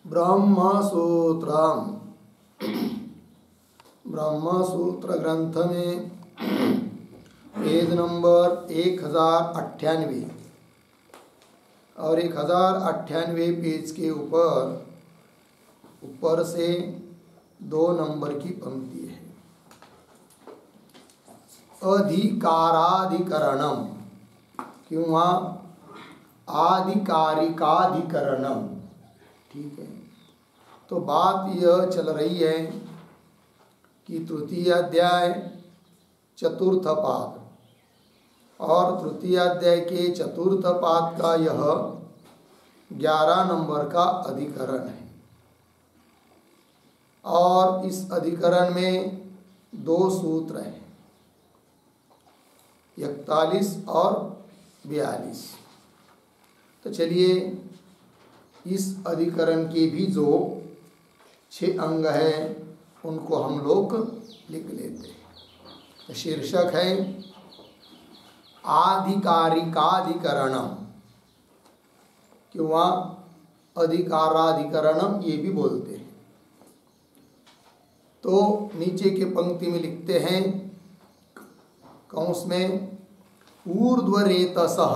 ब्रह्मसूत्रम। ब्रह्मसूत्र ग्रंथ में page number 1098 और 1098 पेज के ऊपर से 2 नंबर की पंक्ति है। अधिकाराधिकरणम किंवा आधिकारिकाधिकरणम। ठीक है, तो बात यह चल रही है कि तृतीय अध्याय चतुर्थ पाद और तृतीय अध्याय के चतुर्थ पाद का यह 11 नंबर का अधिकरण है और इस अधिकरण में 2 सूत्र हैं, 41 और 42। तो चलिए इस अधिकरण के भी जो 6 अंग हैं उनको हम लोग लिख लेते हैं। तो शीर्षक है आधिकारिकाधिकरणम किंवा अधिकाराधिकरणम, ये भी बोलते हैं। तो नीचे के पंक्ति में लिखते हैं कौंस में ऊर्ध्वरेतसः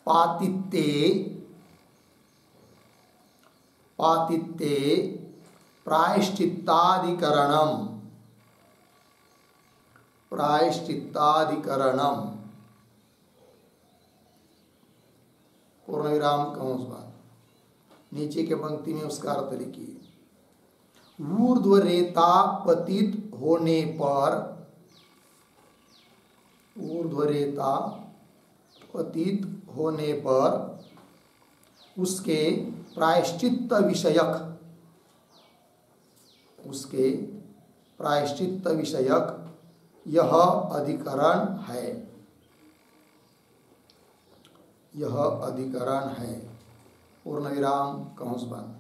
पातित्ते प्रायश्चित्ताधिकरणम पूर्ण विराम कंस बात। नीचे के पंक्ति में उसका अर्थ लिखिए। ऊर्ध्वरेता पतित होने पर उसके प्रायश्चित्त विषयक यह अधिकरण है। पूर्ण विराम कंस बंद।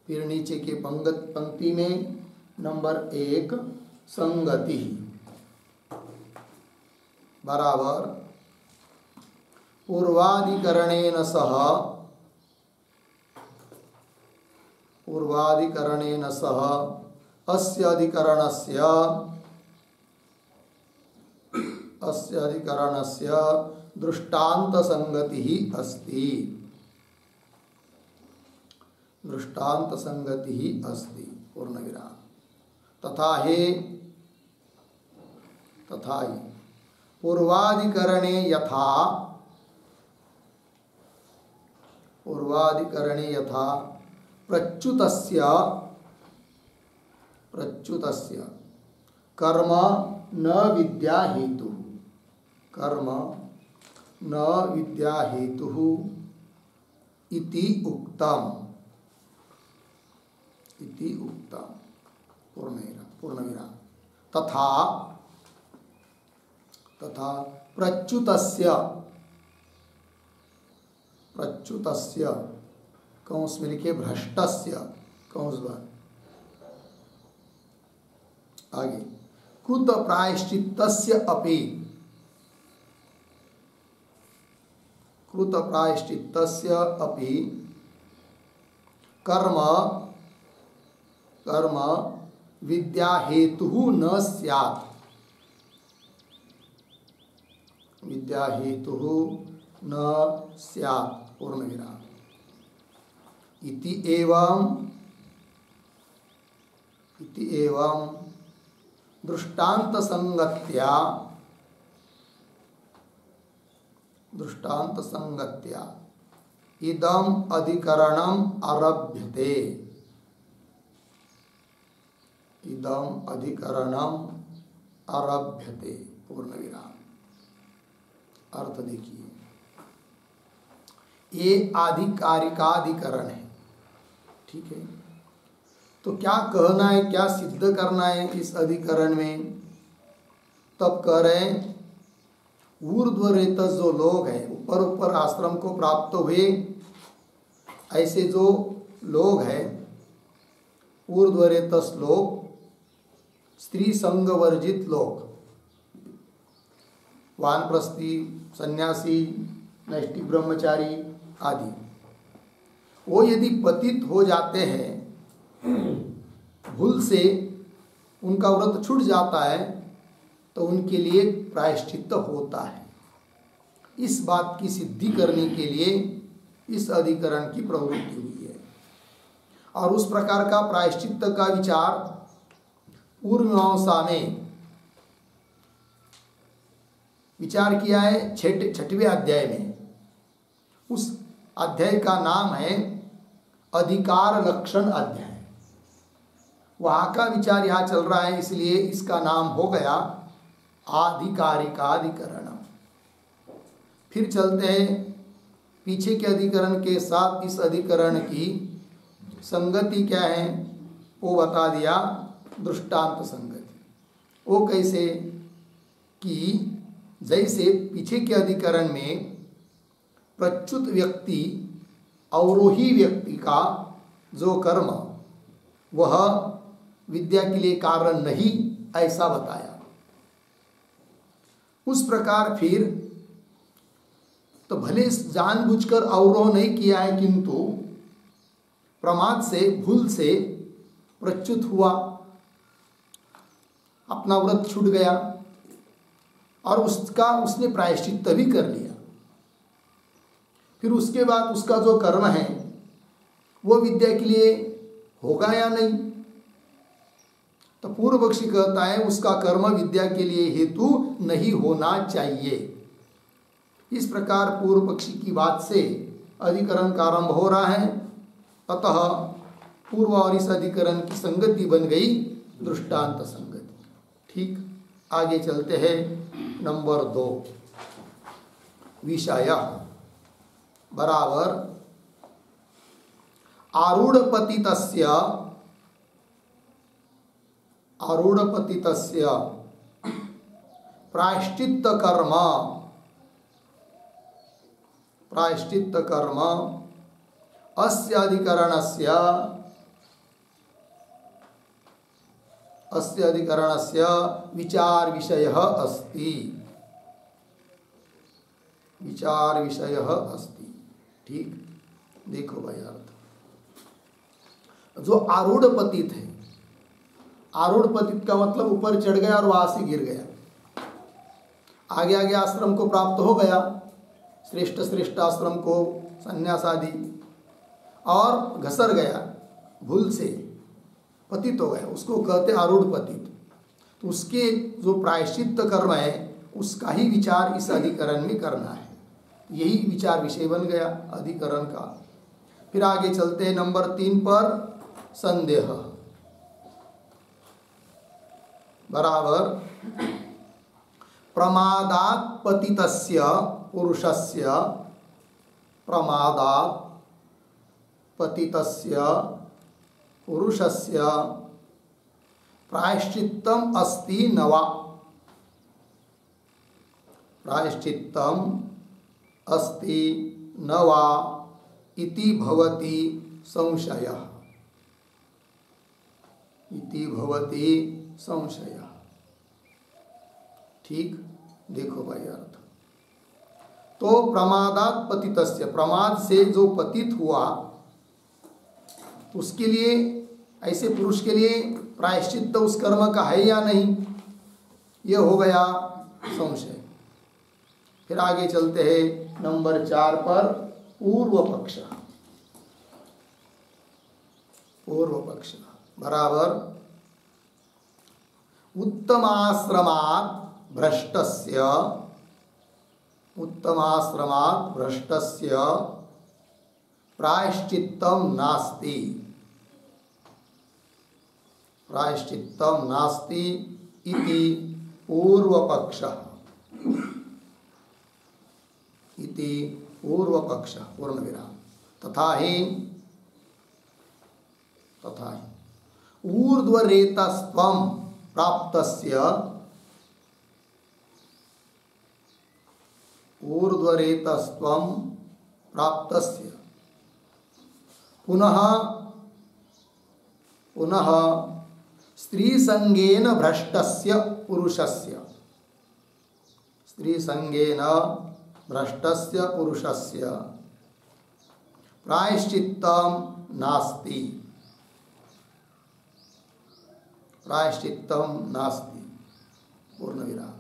फिर नीचे के पंक्ति में नंबर 1 संगति बराबर पूर्वाधिकरणेन सह अस्य अधिकरणस्य दृष्टान्त संगति अस्ति। पूर्ण विराम। तथा ही पूर्वाधिकरणे यथा प्रच्युतस्य कर्म न विद्या हेतुः इति उक्तम। पूर्ण विराम। तथा प्रच्युतस्य कंस में लिखे भ्रष्टस्य कंस बार आगे कृत प्रायश्चित्तस्य अपि कर्म विद्या हेतुः न स्यात्। पूर्ण विराम। इति एवं दृष्टांत संगत्या इदम अधिकरणम आरभ्यते। पूर्ण विराम। अर्थ देखिए, ये आधिकारिकाधिकरण है। ठीक है, तो क्या कहना है, क्या सिद्ध करना है इस अधिकरण में? तब कह रहे हैं ऊर्ध्वरेतस जो लोग हैं, ऊपर आश्रम को प्राप्त हुए ऐसे जो लोग हैं, ऊर्ध्वरेतस लोग, स्त्री संग वर्जित लोग, वानप्रस्थी, सन्यासी, नैष्ठिक ब्रह्मचारी आदि, वो यदि पतित हो जाते हैं, भूल से उनका व्रत छूट जाता है, तो उनके लिए प्रायश्चित्त होता है। इस बात की सिद्धि करने के लिए इस अधिकरण की प्रवृत्ति हुई है। और उस प्रकार का प्रायश्चित्त का विचार पूर्व मीमांसा में विचार किया है 6वें अध्याय में। उस अध्याय का नाम है अधिकार लक्षण अध्याय। वहाँ का विचार यहाँ चल रहा है, इसलिए इसका नाम हो गया आधिकारिकाधिकरण। फिर चलते हैं पीछे के अधिकरण के साथ इस अधिकरण की संगति क्या है वो बता दिया, दृष्टांत संगति। वो कैसे कि जैसे पीछे के अधिकरण में प्रच्युत व्यक्ति अवरोही व्यक्ति का जो कर्म वह विद्या के लिए कारण नहीं, ऐसा बताया। उस प्रकार फिर तो भले जानबूझकर अवरोह नहीं किया है, किंतु प्रमाद से, भूल से प्रच्युत हुआ, अपना व्रत छूट गया और उसने प्रायश्चित्त भी कर लिया। फिर उसके बाद उसका जो कर्म है वो विद्या के लिए होगा या नहीं? तो पूर्व पक्षी कहता है उसका कर्म विद्या के लिए हेतु नहीं होना चाहिए। इस प्रकार पूर्व पक्षी की बात से अधिकरण का आरंभ हो रहा है। अतः पूर्व और इस अधिकरण की संगति बन गई दृष्टांत संगति। ठीक, आगे चलते हैं। नंबर 2, विषय बराबर आरूढ़पतितस्य प्रायश्चित्त कर्म अस्य अधिकरणस्य विचार विषयः अस्ति। ठीक, देखो भाई अर्थ, जो आरूढ़ पतित है, आरूढ़ पतित का मतलब ऊपर चढ़ गया और वहां से गिर गया, आगे आगे आश्रम को प्राप्त हो गया, श्रेष्ठ आश्रम को, संन्यास आदि, और घसर गया, भूल से पतित हो गया, उसको कहते आरूढ़ पतित। तो उसके जो प्रायश्चित्त कर्म है उसका ही विचार इस अधिकरण में करना है। यही विचार विषय बन गया अधिकरण का। फिर आगे चलते हैं नंबर 3 पर, संदेह बराबर प्रमादात् पतितस्य पुरुषस्य प्रायश्चित्तम अस्ति न वा? प्रायश्चित्तम अस्ति न वा इति भवति संशयः। ठीक, देखो भाई अर्थ। तो प्रमादात् पतितस्य, प्रमाद से जो पतित हुआ उसके लिए, ऐसे पुरुष के लिए प्रायश्चित्त उस कर्म का है या नहीं, यह हो गया संशय। फिर आगे चलते हैं नंबर 4 पर, पूर्व पक्ष बराबर उत्तमाश्रमात् भ्रष्टस्य प्रायश्चित्तम नास्ति इति पूर्वपक्षः। पूर्ण विराम। तथा ही ऊर्ध्वरेतस्त्वं प्राप्तस्य पुनः स्त्रीसंगेन भ्रष्टस्य पुरुषस्य, स्त्री संगेन भ्रष्टस्य पुरुषस्य प्रायश्चित्तम नास्ति, प्रायश्चित्तम नास्ति, पूर्ण विराम।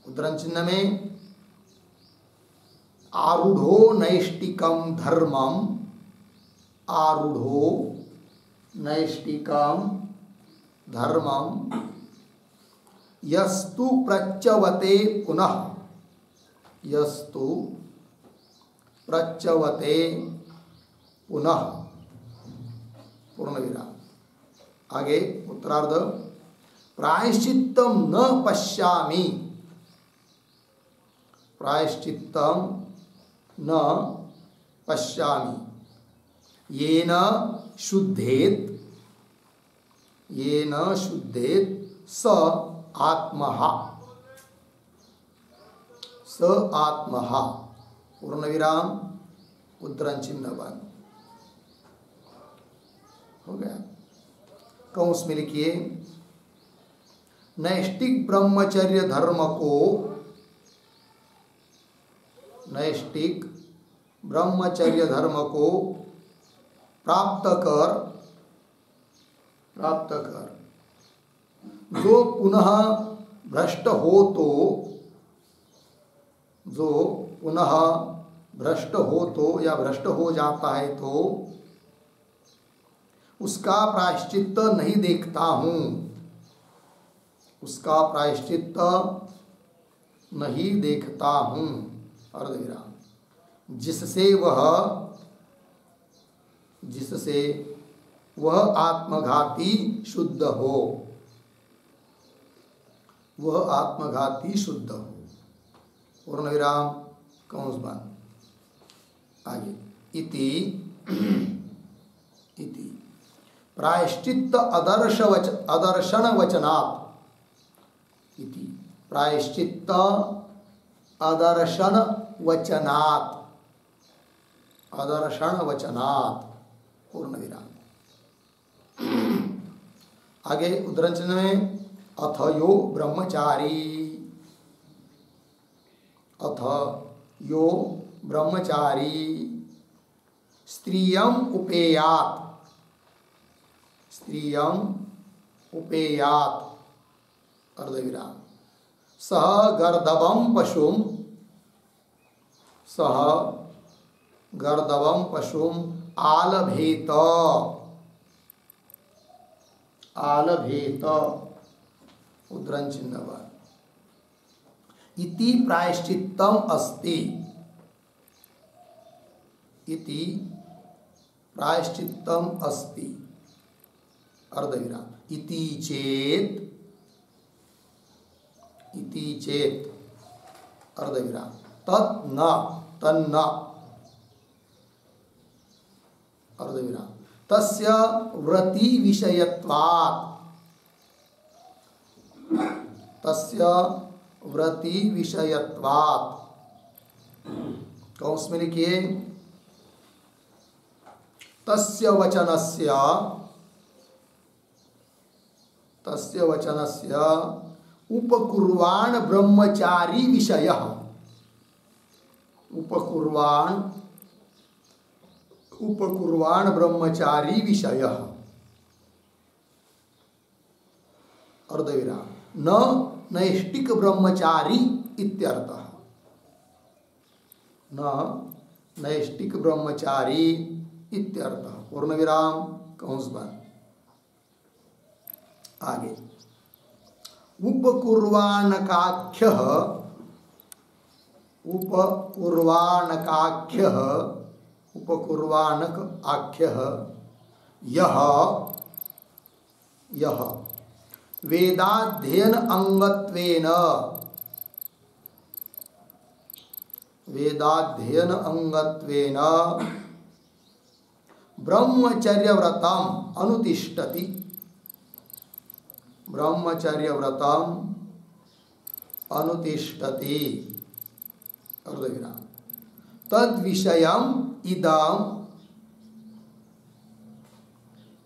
उद्धरण चिन्ह में आरूढ़ो नैष्टिकम धर्मम, आरूढ़ो नैष्टिकम धर्मम यस्तु प्रच्यवते पुनः, यस्तु प्रच्यवते पुनः, पूर्ण विराम। आगे उत्तरार्ध प्रायश्चित्तम न पश्यामि, प्रायश्चित्तम न पश्यामि येन शुद्धेत, येन शुद्धेत स आत्मः, स आत्मः, पूर्ण विराम। उद्धरण चिन्ह बंद हो गया। कौंस में लिखिए नैष्टिक ब्रह्मचर्य धर्म को, नैष्टिक ब्रह्मचर्य धर्म को प्राप्त कर, प्राप्त कर जो पुनः भ्रष्ट हो तो, जो पुनः भ्रष्ट हो तो या भ्रष्ट हो जाता है तो उसका प्रायश्चित्त नहीं देखता हूँ, उसका प्रायश्चित्त नहीं देखता हूँ, अर्धविराम। जिससे वह, जिससे वह आत्मघाती शुद्ध हो, वह आत्मघाती शुद्ध हो, पूर्ण विराम। कौंस बंद। आगे इति, इति प्रायश्चित्त अदर्शन वचनात्, इति प्रायश्चित्त अदर्शन वचनात्, अदर्शन वचनात्, पूर्ण विराम। आगे उद्धरण चिन्ह में अथ यो ब्रह्मचारी, अथ यो ब्रह्मचारी स्त्रियम उपेयात, स्त्रियम उपेयात, अर्धविराम। सह गर्दभम पशुम, सह गर्दभम पशुम आलभेत, आलभेत, उद्धरण चिन्ह बंद। इति प्रायश्चित्तम अस्ति, इति प्रायश्चित्तम अस्ति, अर्धविराम। इति चेत, इति चेत, अर्धविराम। तत् न, तन्न, अर्धविराम। तस्य व्रति विषयत्वात्, तस्य व्रति विषयत्वात्, कौंस में लिखिए तस्य वचनस्य, तस्य वचनस्य उपकुर्वाण ब्रह्मचारी विषयः, उपकुर्वाण, उपकुर्वाण ब्रह्मचारी विषयः, अर्धविराम। न नैष्टिक ब्रह्मचारी इत्यर्थः, न नैष्टिक ब्रह्मचारी इत्यर्थः, पूर्ण विराम। कंस बंद। आगे उपकुर्वाणकाख्यः, उपकुर्वाणकाख्यः, उपकुर्वाणक आख्यः यः, यः वेदाध्ययन अंगत्वेन, वेदाध्ययन अंगत्वेन ब्रह्मचर्य व्रतम अनुतिष्ठति, ब्रह्मचर्य व्रतम अनुतिष्ठति, अर्धविराम। तद विषयम इदम,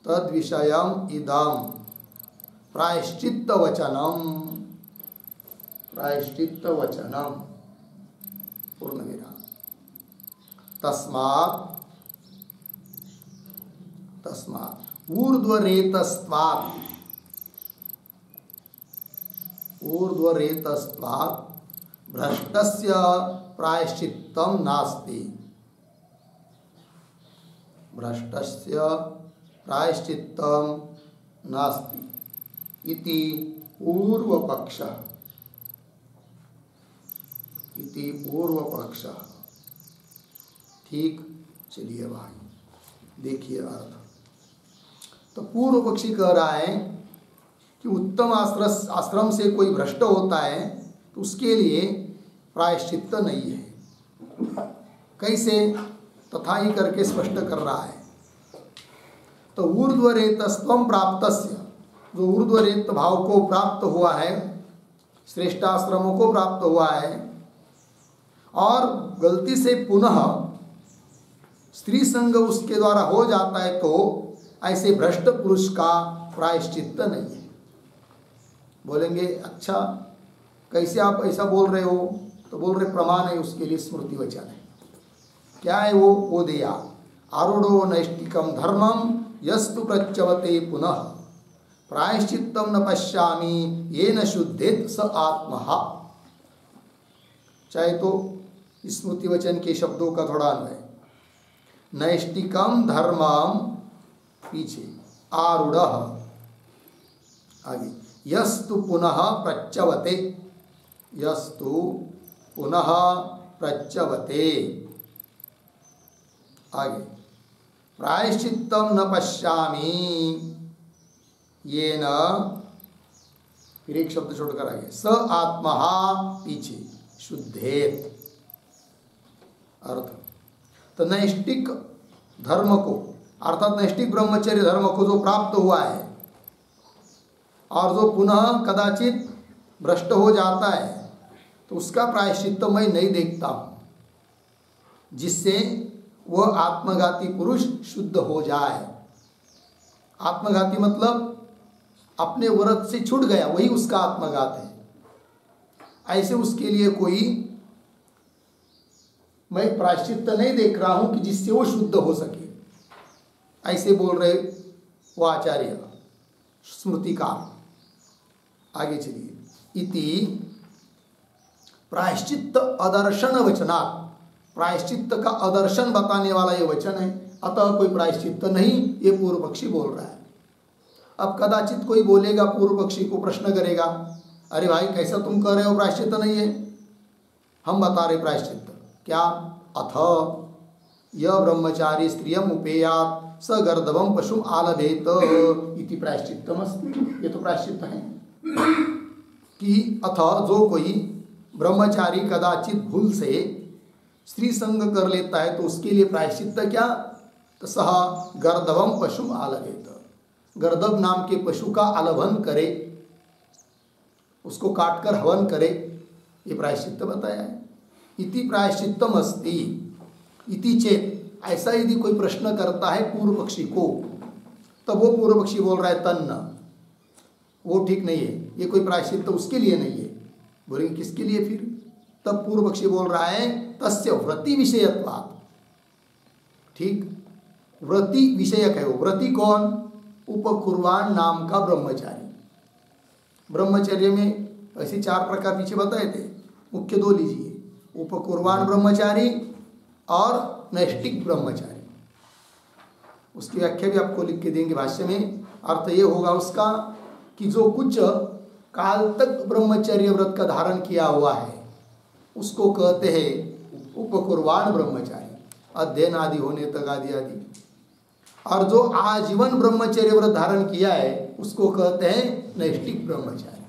तद विषयम इदम प्रायश्चित्त वचनम, प्रायश्चित्त वचनम पूर्ण विराम। तस्मात् ऊर्ध्वरेतस्त्वात् भ्रष्टस्य प्रायश्चित्तं नास्ति। भ्रष्टस्य प्रायश्चित्तं नास्ति इति पूर्वपक्षः। ठीक, चलिए भाई देखिए अर्थ। तो पूर्व पक्षी कह रहा है कि उत्तम आश्रम से कोई भ्रष्ट होता है तो उसके लिए प्रायश्चित्त नहीं है। कैसे? तथा ही करके स्पष्ट कर रहा है। तो ऊर्ध्वरेतस्त्वं प्राप्तस्य, जो ऊर्ध्वरेत भाव को प्राप्त हुआ है, श्रेष्ठाश्रमों को प्राप्त हुआ है और गलती से पुनः स्त्री संग उसके द्वारा हो जाता है, तो ऐसे भ्रष्ट पुरुष का प्रायश्चित्त नहीं है। बोलेंगे अच्छा कैसे आप ऐसा बोल रहे हो? तो बोल रहे प्रमाण है उसके लिए, स्मृति वचन है। क्या है वो दिया, आरूढ़ो नैष्टिकम धर्मम यस्तु प्रच्यवते पुनः प्रायश्चित्तम न पश्यामि येन शुद्धेत स आत्महा। चाहे तो स्मृति वचन के शब्दों का थोड़ा अन्वय, नैष्टिकम धर्मम पीछे आरूढ़ आगे यस्तु पुनः प्रच्यवते, यस्तु पुनः प्रच्यवते आगे प्रायश्चित्तम न पश्यामि येन, फिर एक शब्द छोड़कर आगे स आत्महा पीछे शुद्धेत अर्थ। तो नैष्टिक धर्म को अर्थात नैष्टिक ब्रह्मचर्य धर्म को जो प्राप्त हुआ है और जो पुनः कदाचित भ्रष्ट हो जाता है तो उसका प्रायश्चित्त मैं नहीं देखता हूँ, जिससे वह आत्मघाती पुरुष शुद्ध हो जाए। आत्मघाती मतलब अपने व्रत से छूट गया, वही उसका आत्मघात है। ऐसे उसके लिए कोई मैं प्रायश्चित्त नहीं देख रहा हूं कि जिससे वो शुद्ध हो सके। ऐसे बोल रहे वो आचार्य स्मृतिकार। आगे चलिए, इति प्रायश्चित्त अदर्शन वचनात्, प्रायश्चित्त का अदर्शन बताने वाला ये वचन है। अतः कोई प्रायश्चित्त नहीं, ये पूर्व पक्षी बोल रहा है। अब कदाचित कोई बोलेगा, पूर्व पक्षी को प्रश्न करेगा, अरे भाई कैसा तुम कह रहे हो प्रायश्चित्त नहीं है? हम बता रहे प्रायश्चित्त क्या, अथ यह ब्रह्मचारी स्त्रियम उपेयात स गर्दभम पशुम आलभेत इति प्रायश्चित्तमस्ति। ये तो प्रायश्चित्त है कि अथ जो कोई ब्रह्मचारी कदाचित भूल से स्त्री संग कर लेता है तो उसके लिए प्रायश्चित्त क्या, तो सह गर्दभम पशुम आलभेत, गर्दभ नाम के पशु का आलभन करे, उसको काटकर हवन करे, ये प्रायश्चित्त बताया है। इति प्रायश्चित्तम अस्ति इति चेत, ऐसा यदि कोई प्रश्न करता है पूर्व पक्षी को, तब वो पूर्व पक्षी बोल रहा है तन्न, वो ठीक नहीं है, ये कोई प्रायश्चित्त उसके लिए नहीं है। बोलेंगे किसके लिए फिर? तब पूर्व पक्षी बोल रहा है तस्य व्रति विषयत्वात्। ठीक, व्रति विषयक है वो। व्रति कौन? उपकुर्वाण नाम का ब्रह्मचारी। ब्रह्मचर्य में ऐसे 4 प्रकार पीछे बताए थे, मुख्य 2 लीजिए, उपकुर्वाण ब्रह्मचारी और नैष्टिक ब्रह्मचारी। उसकी व्याख्या भी आपको लिख के देंगे भाष्य में। अर्थ ये होगा उसका कि जो कुछ काल तक ब्रह्मचर्य व्रत का धारण किया हुआ है उसको कहते हैं उपकुर्वाण ब्रह्मचारी, अध्ययन आदि होने तक आदि आदि। और जो आजीवन ब्रह्मचर्य व्रत धारण किया है उसको कहते हैं नैष्टिक ब्रह्मचारी।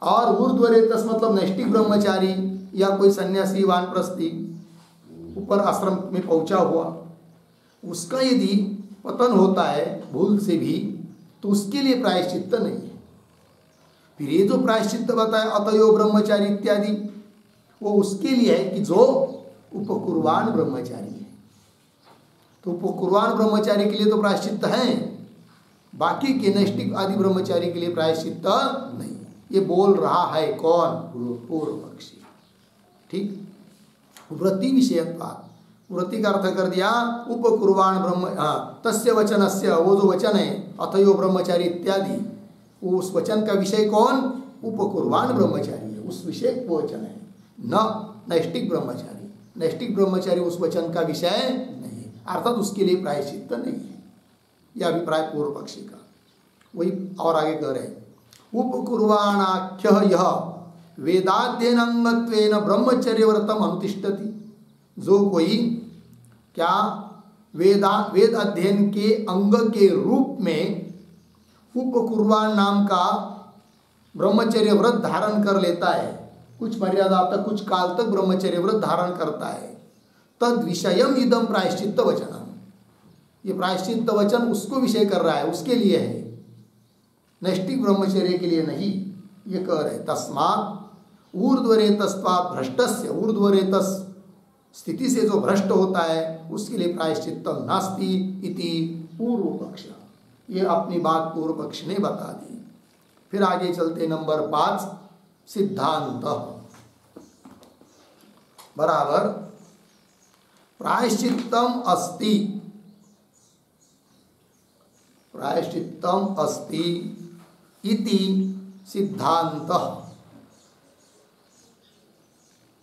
और ऊर्ध्वरेतस मतलब नैष्टिक ब्रह्मचारी या कोई सन्यासी वानप्रस्थी ऊपर आश्रम में पहुंचा हुआ, उसका यदि पतन होता है भूल से भी तो उसके लिए प्रायश्चित्त नहीं है। फिर ये जो प्रायश्चित्त बताया अतयो ब्रह्मचारी इत्यादि, वो उसके लिए है कि जो उपकुर्वाण ब्रह्मचारी है। तो उपकुर्वाण ब्रह्मचारी के लिए तो प्रायश्चित्त है, बाकी के नैष्टिक आदि ब्रह्मचारी के लिए प्रायश्चित्त नहीं है। ये बोल रहा है कौन? पूर्व पक्षी। ठीक, व्रति विषयत्वात्, व्रति का अर्थ कर दिया उपकुर्वाण ब्रह्म, तस्य वचनस्य, वो जो वचन है अथयो ब्रह्मचारी इत्यादि, उस वचन का विषय कौन? उपकुर्वाण ब्रह्मचारी है, उस विषय वो वचन है, न नैष्टिक ब्रह्मचारी। नैष्टिक ब्रह्मचारी उस वचन का विषय नहीं है, अर्थात उसके लिए प्रायश्चित्त नहीं है। यह अभिप्राय पूर्व पक्षी का। वही और आगे कह रहे, उपकुर्वाणाख्य यह वेदाध्ययनंगत्वेन ब्रह्मचर्य व्रतम अनुतिष्ठति। जो कोई क्या वेद अध्ययन के अंग के रूप में उपकुर्वाण नाम का ब्रह्मचर्य व्रत धारण कर लेता है, कुछ मर्यादा तक, कुछ काल तक ब्रह्मचर्य व्रत धारण करता है, तद विषयम इदम प्रायश्चित्त वचनम। ये प्रायश्चित्त वचन उसको विषय कर रहा है, उसके लिए है, नैष्टिक ब्रह्मचर्य के लिए नहीं। ये कह रहे तस्मात् ऊर्ध्वरेतस्त्वात् भ्रष्टस्य, ऊर्ध्वरेतस स्थिति से जो भ्रष्ट होता है उसके लिए प्रायश्चित्त नास्ति इति पूर्व पक्ष। ये अपनी बात पूर्व पक्ष ने बता दी। फिर आगे चलते नंबर 5 सिद्धांत बराबर प्रायश्चित्तम अस्ति, प्रायश्चित्तम अस्ति इति सिद्धांत,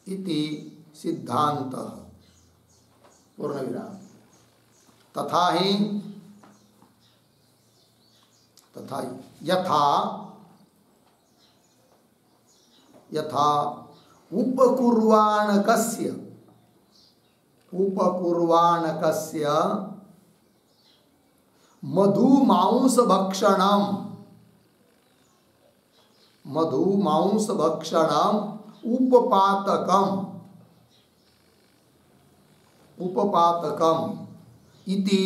इति सिद्धांत पूर्ण विराम। तथा ही यथा यथा उपकुर्वाणकस्य मधुमांसभक्षणम उपपातकम इति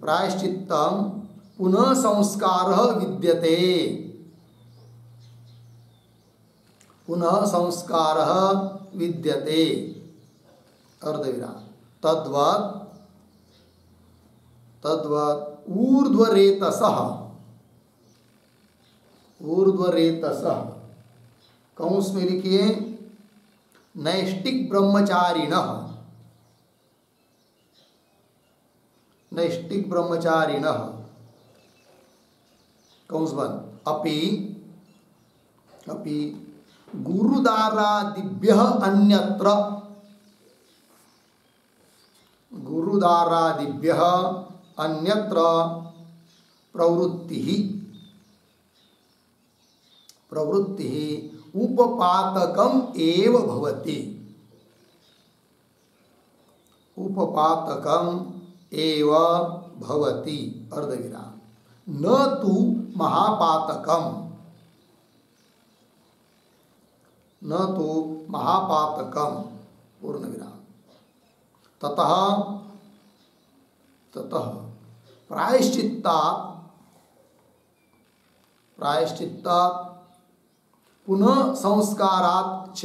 प्रायश्चित्तम पुनः संस्कारः विद्यते, पुनः संस्कारः विद्यते अर्धविराम। तद्वत् ऊर्ध्वरेतसः कंस में लिखिए नैष्टिक ब्रह्मचारिणः, नैष्टिक ब्रह्मचारिणः कंस बंद अपि गुरुदारादिभ्यः अन्यत्र, गुरुदारादिभ्यः अन्यत्र प्रवृत्तिः उपपातकम एव भवति, उपपातकम एव भवति अर्धविराम, न तु महापातकम, न तो महापातकम पूर्ण विराम। ततः प्रायश्चित्तात् पुनः संस्कारात्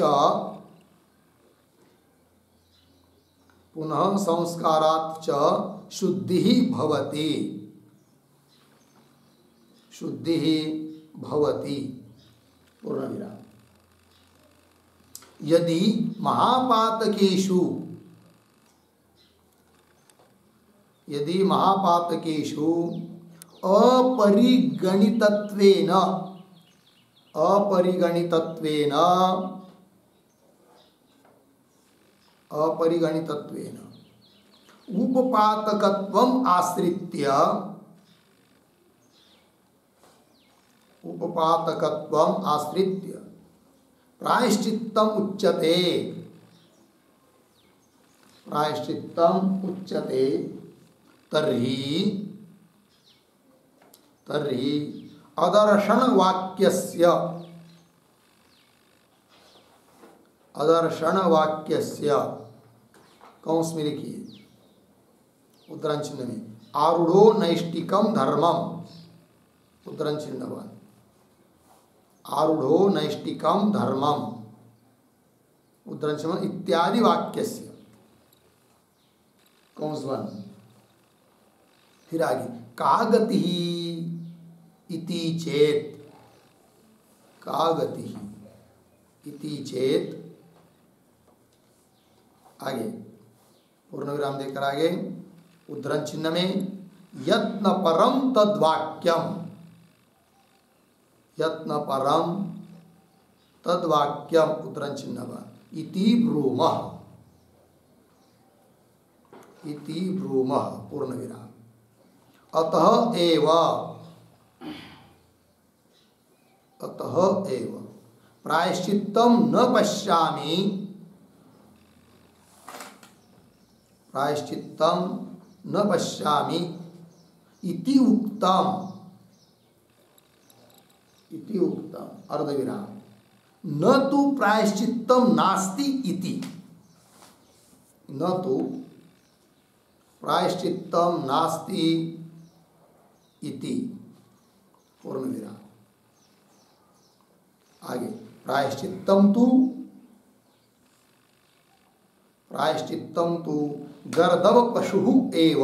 च शुद्धिः भवति पूर्ण विराम। यदि महापातकेषु अपरिगणितत्वेन उपपातकत्वम् आश्रित्य प्रायश्चित्तम उच्यते तर्हि अदर्शन वाक्यस्य कंस में लिखिए उद्धरण चिन्ह में आरूढ़ो नैष्टिकम धर्मम, उद्धरण चिन्ह 1 आरूढ़ो नैष्टिकम धर्मम उद्धरण चिन्ह इत्यादि वाक्यस्य कंस 1। फिर आगे का गति इति चेत, का गति इति चेत, आगे पूर्ण विराम देकर आगे उद्धरण चिन्ह में यत्न परम तद्वाक्यम, यत्न परम तद्वाक्यम उद्धरण चिन्ह इति ब्रूमः, इति ब्रूमः पूर्ण विराम। अतः एव, अतः एव प्रायश्चित्तम न पश्यामि, प्रायश्चित्तम न पश्यामि इति उक्तम, इति उक्तम अर्धविराम। न तु प्रायश्चित्तम नास्ति इति, न तु प्रायश्चित्तम नास्ति इति पूर्ण विराम। आगे प्रायश्चित्तम तु, प्रायश्चित्तम तु गर्दभ पशु एव,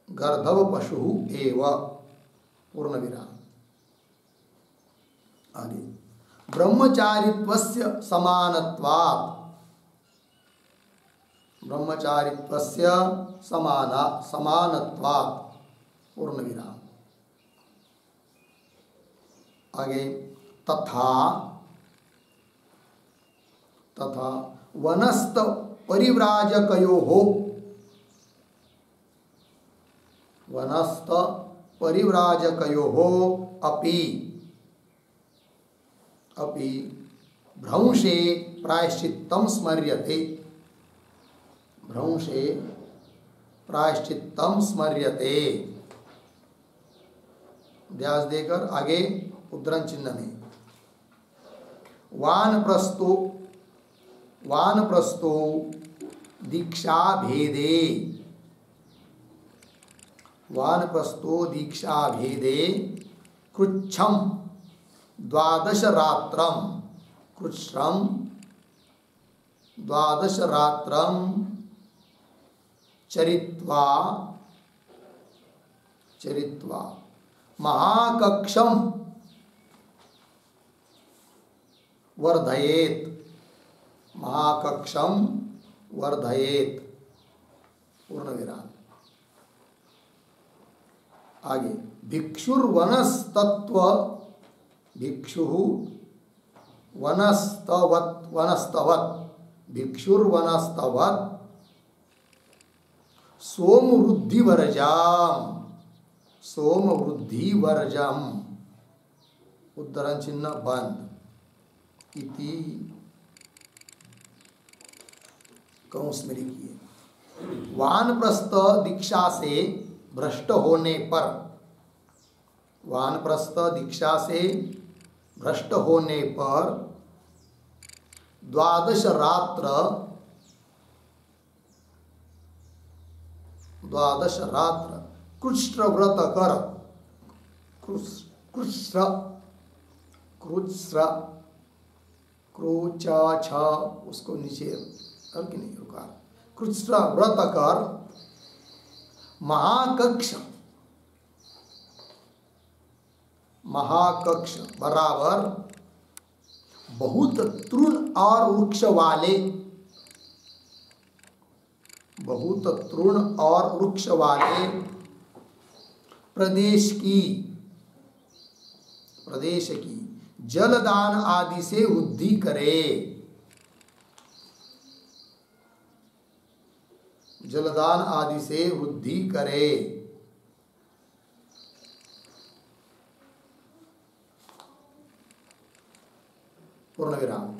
गर्दभ पशु एव पूर्ण विराम। आगे ब्रह्मचारित्वस्य समानत्वात्, ब्रह्मचारित्वस्य समानत्वात् पूर्ण विराम। आगे तथा, तथा वनस्थ परिव्राजकयोः, वनस्थ परिव्राजकयोः अपि, अपि भ्रंशे प्रायश्चित्तं स्मर्यते, भ्रंशे प्रायश्चित्तं स्मर्यते। ध्यास देकर आगे उद्धरण चिन्ह में वानप्रस्थो, वानप्रस्थो दीक्षा भेदे, वानप्रस्थो दीक्षा भेदे कृच्छम द्वादश रात्रम, कृच्छम द्वादश रात्रम चरित्वा, चरित्वा महाकक्षम वर्धयेत, महाकक्षम वर्धयेत पूर्ण विराम। आगे भिक्षुर्वनस्तत्व, भिक्षु वनस्तवत्, वनस्तवत् भिक्षुर्वनस्तवत् सोमवृद्धिवर्जाम, सोमवृद्धिवर्जम उद्धरण चिन्ह बंद। इति कंस में लिखिए वानप्रस्थ दीक्षा से भ्रष्ट होने पर, वानप्रस्थ दीक्षा से भ्रष्ट होने पर द्वादश रात्र, द्वादश रात्र कृष्ण व्रत कर, कृष्ण कृष्ण क्रोचा छ उसको नीचे कर के नहीं रुका, कृष्ण व्रत कर महाकक्ष, महाकक्ष बराबर बहुत तृण और वृक्ष वाले, बहुत तृण और वृक्ष वाले प्रदेश की, प्रदेश की जलदान आदि से वृद्धि करे, जलदान आदि से वृद्धि करे। पूर्ण विराम।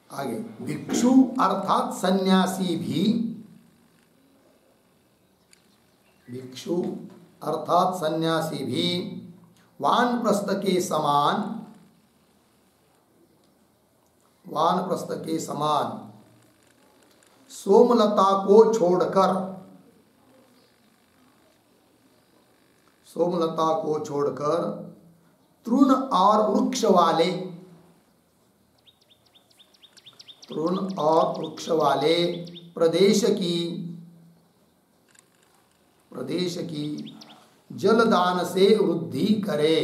आगे भिक्षु अर्थात सन्यासी भी, भिक्षु अर्थात सन्यासी भी वानप्रस्थ के समान, वानप्रस्थ के समान सोमलता को छोड़कर, सोमलता को छोड़कर तृण और वृक्ष वाले, तृण और वृक्ष वाले प्रदेश की प्रदेश की जलदान से वृद्धि करे,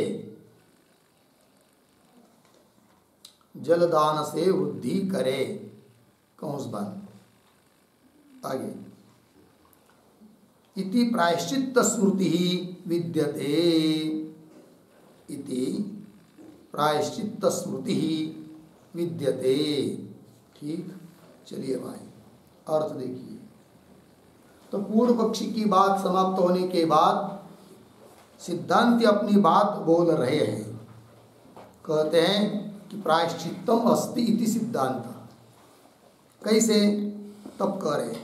जलदान से वृद्धि करे। कौंस बंद। आगे इति प्रायश्चित्त स्मृति विद्यते, इति प्रायश्चित्त स्मृति विद्यते। ठीक, चलिए भाई अर्थ देखिए। तो पूर्व पक्षी की बात समाप्त होने के बाद सिद्धांती अपनी बात बोल रहे हैं। कहते हैं कि प्रायश्चित्तम अस्ति इति सिद्धांत। कैसे? तब कह रहे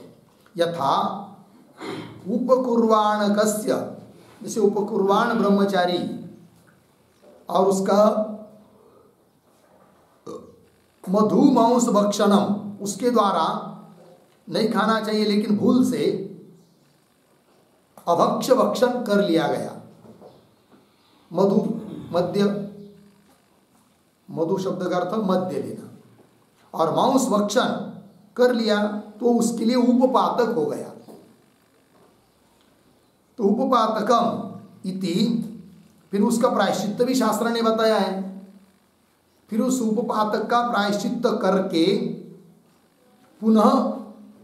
यथा उपकुर्वाणकस्य, जैसे उपकुर्वाण ब्रह्मचारी और उसका मधुमांस भक्षणम, उसके द्वारा नहीं खाना चाहिए लेकिन भूल से अभक्ष्य भक्षण कर लिया गया। मधु, मद्य, मधु शब्द का अर्थ मद्य लेना, और मांस भक्षण कर लिया तो उसके लिए उपपातक हो गया। तो उपपातकम इति, फिर उसका प्रायश्चित्त भी शास्त्र ने बताया है। फिर उस उपपातक का प्रायश्चित्त करके पुनः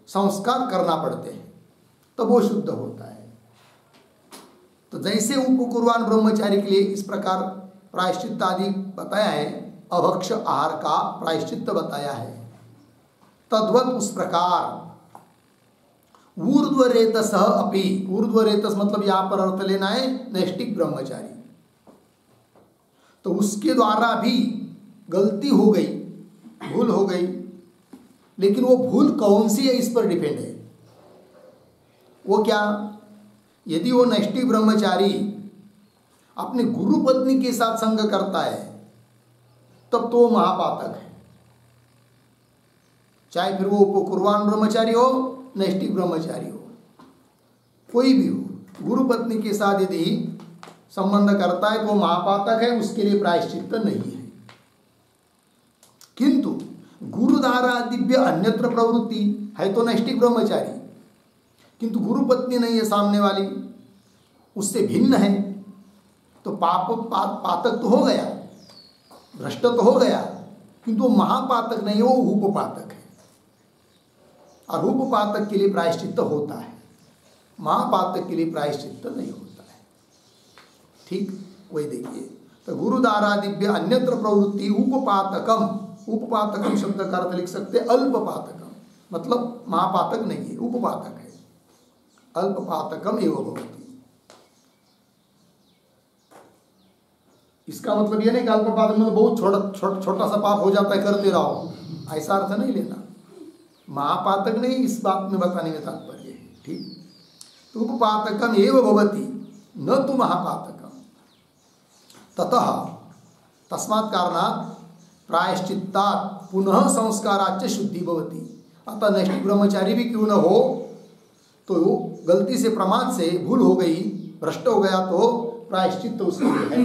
संस्कार करना पड़ते हैं, तब वो शुद्ध होता है। तो जैसे उपकुर्वाण ब्रह्मचारी के लिए इस प्रकार प्रायश्चित्त आदि बताया है, अभक्ष आहार का प्रायश्चित्त बताया है, तद्वत उस प्रकार ऊर्ध्वरेतस अपि, ऊर्ध्वरेतस मतलब यहां पर अर्थ लेना है नैष्टिक ब्रह्मचारी, तो उसके द्वारा भी गलती हो गई, भूल हो गई, लेकिन वो भूल कौन सी है इस पर डिपेंड है। वो क्या? यदि वो नैष्टिक ब्रह्मचारी अपने गुरु पत्नी के साथ संग करता है तब तो वो महापातक है, चाहे फिर वो उपकुर्वाण ब्रह्मचारी हो, नैष्टिक ब्रह्मचारी हो, कोई भी हो, गुरु पत्नी के साथ यदि संबंध करता है तो वो महापातक है, उसके लिए प्रायश्चित्त नहीं है। किंतु गुरुधारा दिव्य अन्यत्र प्रवृत्ति है तो नैष्टिक ब्रह्मचारी, किंतु गुरु पत्नी नहीं है सामने वाली, उससे भिन्न है, तो पातक तो हो गया, भ्रष्ट तो हो गया, किंतु वो महापातक नहीं है, वो उपपातक है। और उपपातक के लिए प्रायश्चित्त होता है, महापातक के लिए प्रायश्चित्त नहीं होता है। ठीक, वही देखिए। तो गुरुधारा दिव्य अन्यत्र प्रवृत्ति उपपातकम, उपपातकम शब्द का अर्थ लिख सकते अल्पपातकम, मतलब महापातक नहीं है, उपपातक है, अल्पपातकम एवं भवति। इसका मतलब यह नहीं कि अल्पपातक मतलब बहुत छोटा सा पाप हो जाता है करते रहो, ऐसा अर्थ नहीं लेना। महापातक नहीं, इस बात में बताने में तात्पर्य है। ठीक, तो उपपातकम एवं भवति न तो महापातकम, ततः तस्मात् कारणात् प्रायश्चित्तात् पुनः संस्काराच्च शुद्धि भवति। अतः नैष्टिक ब्रह्मचारी भी क्यों न हो, तो गलती से प्रमाद से भूल हो गई, भ्रष्ट हो गया, तो प्रायश्चित्त उसके लिए है।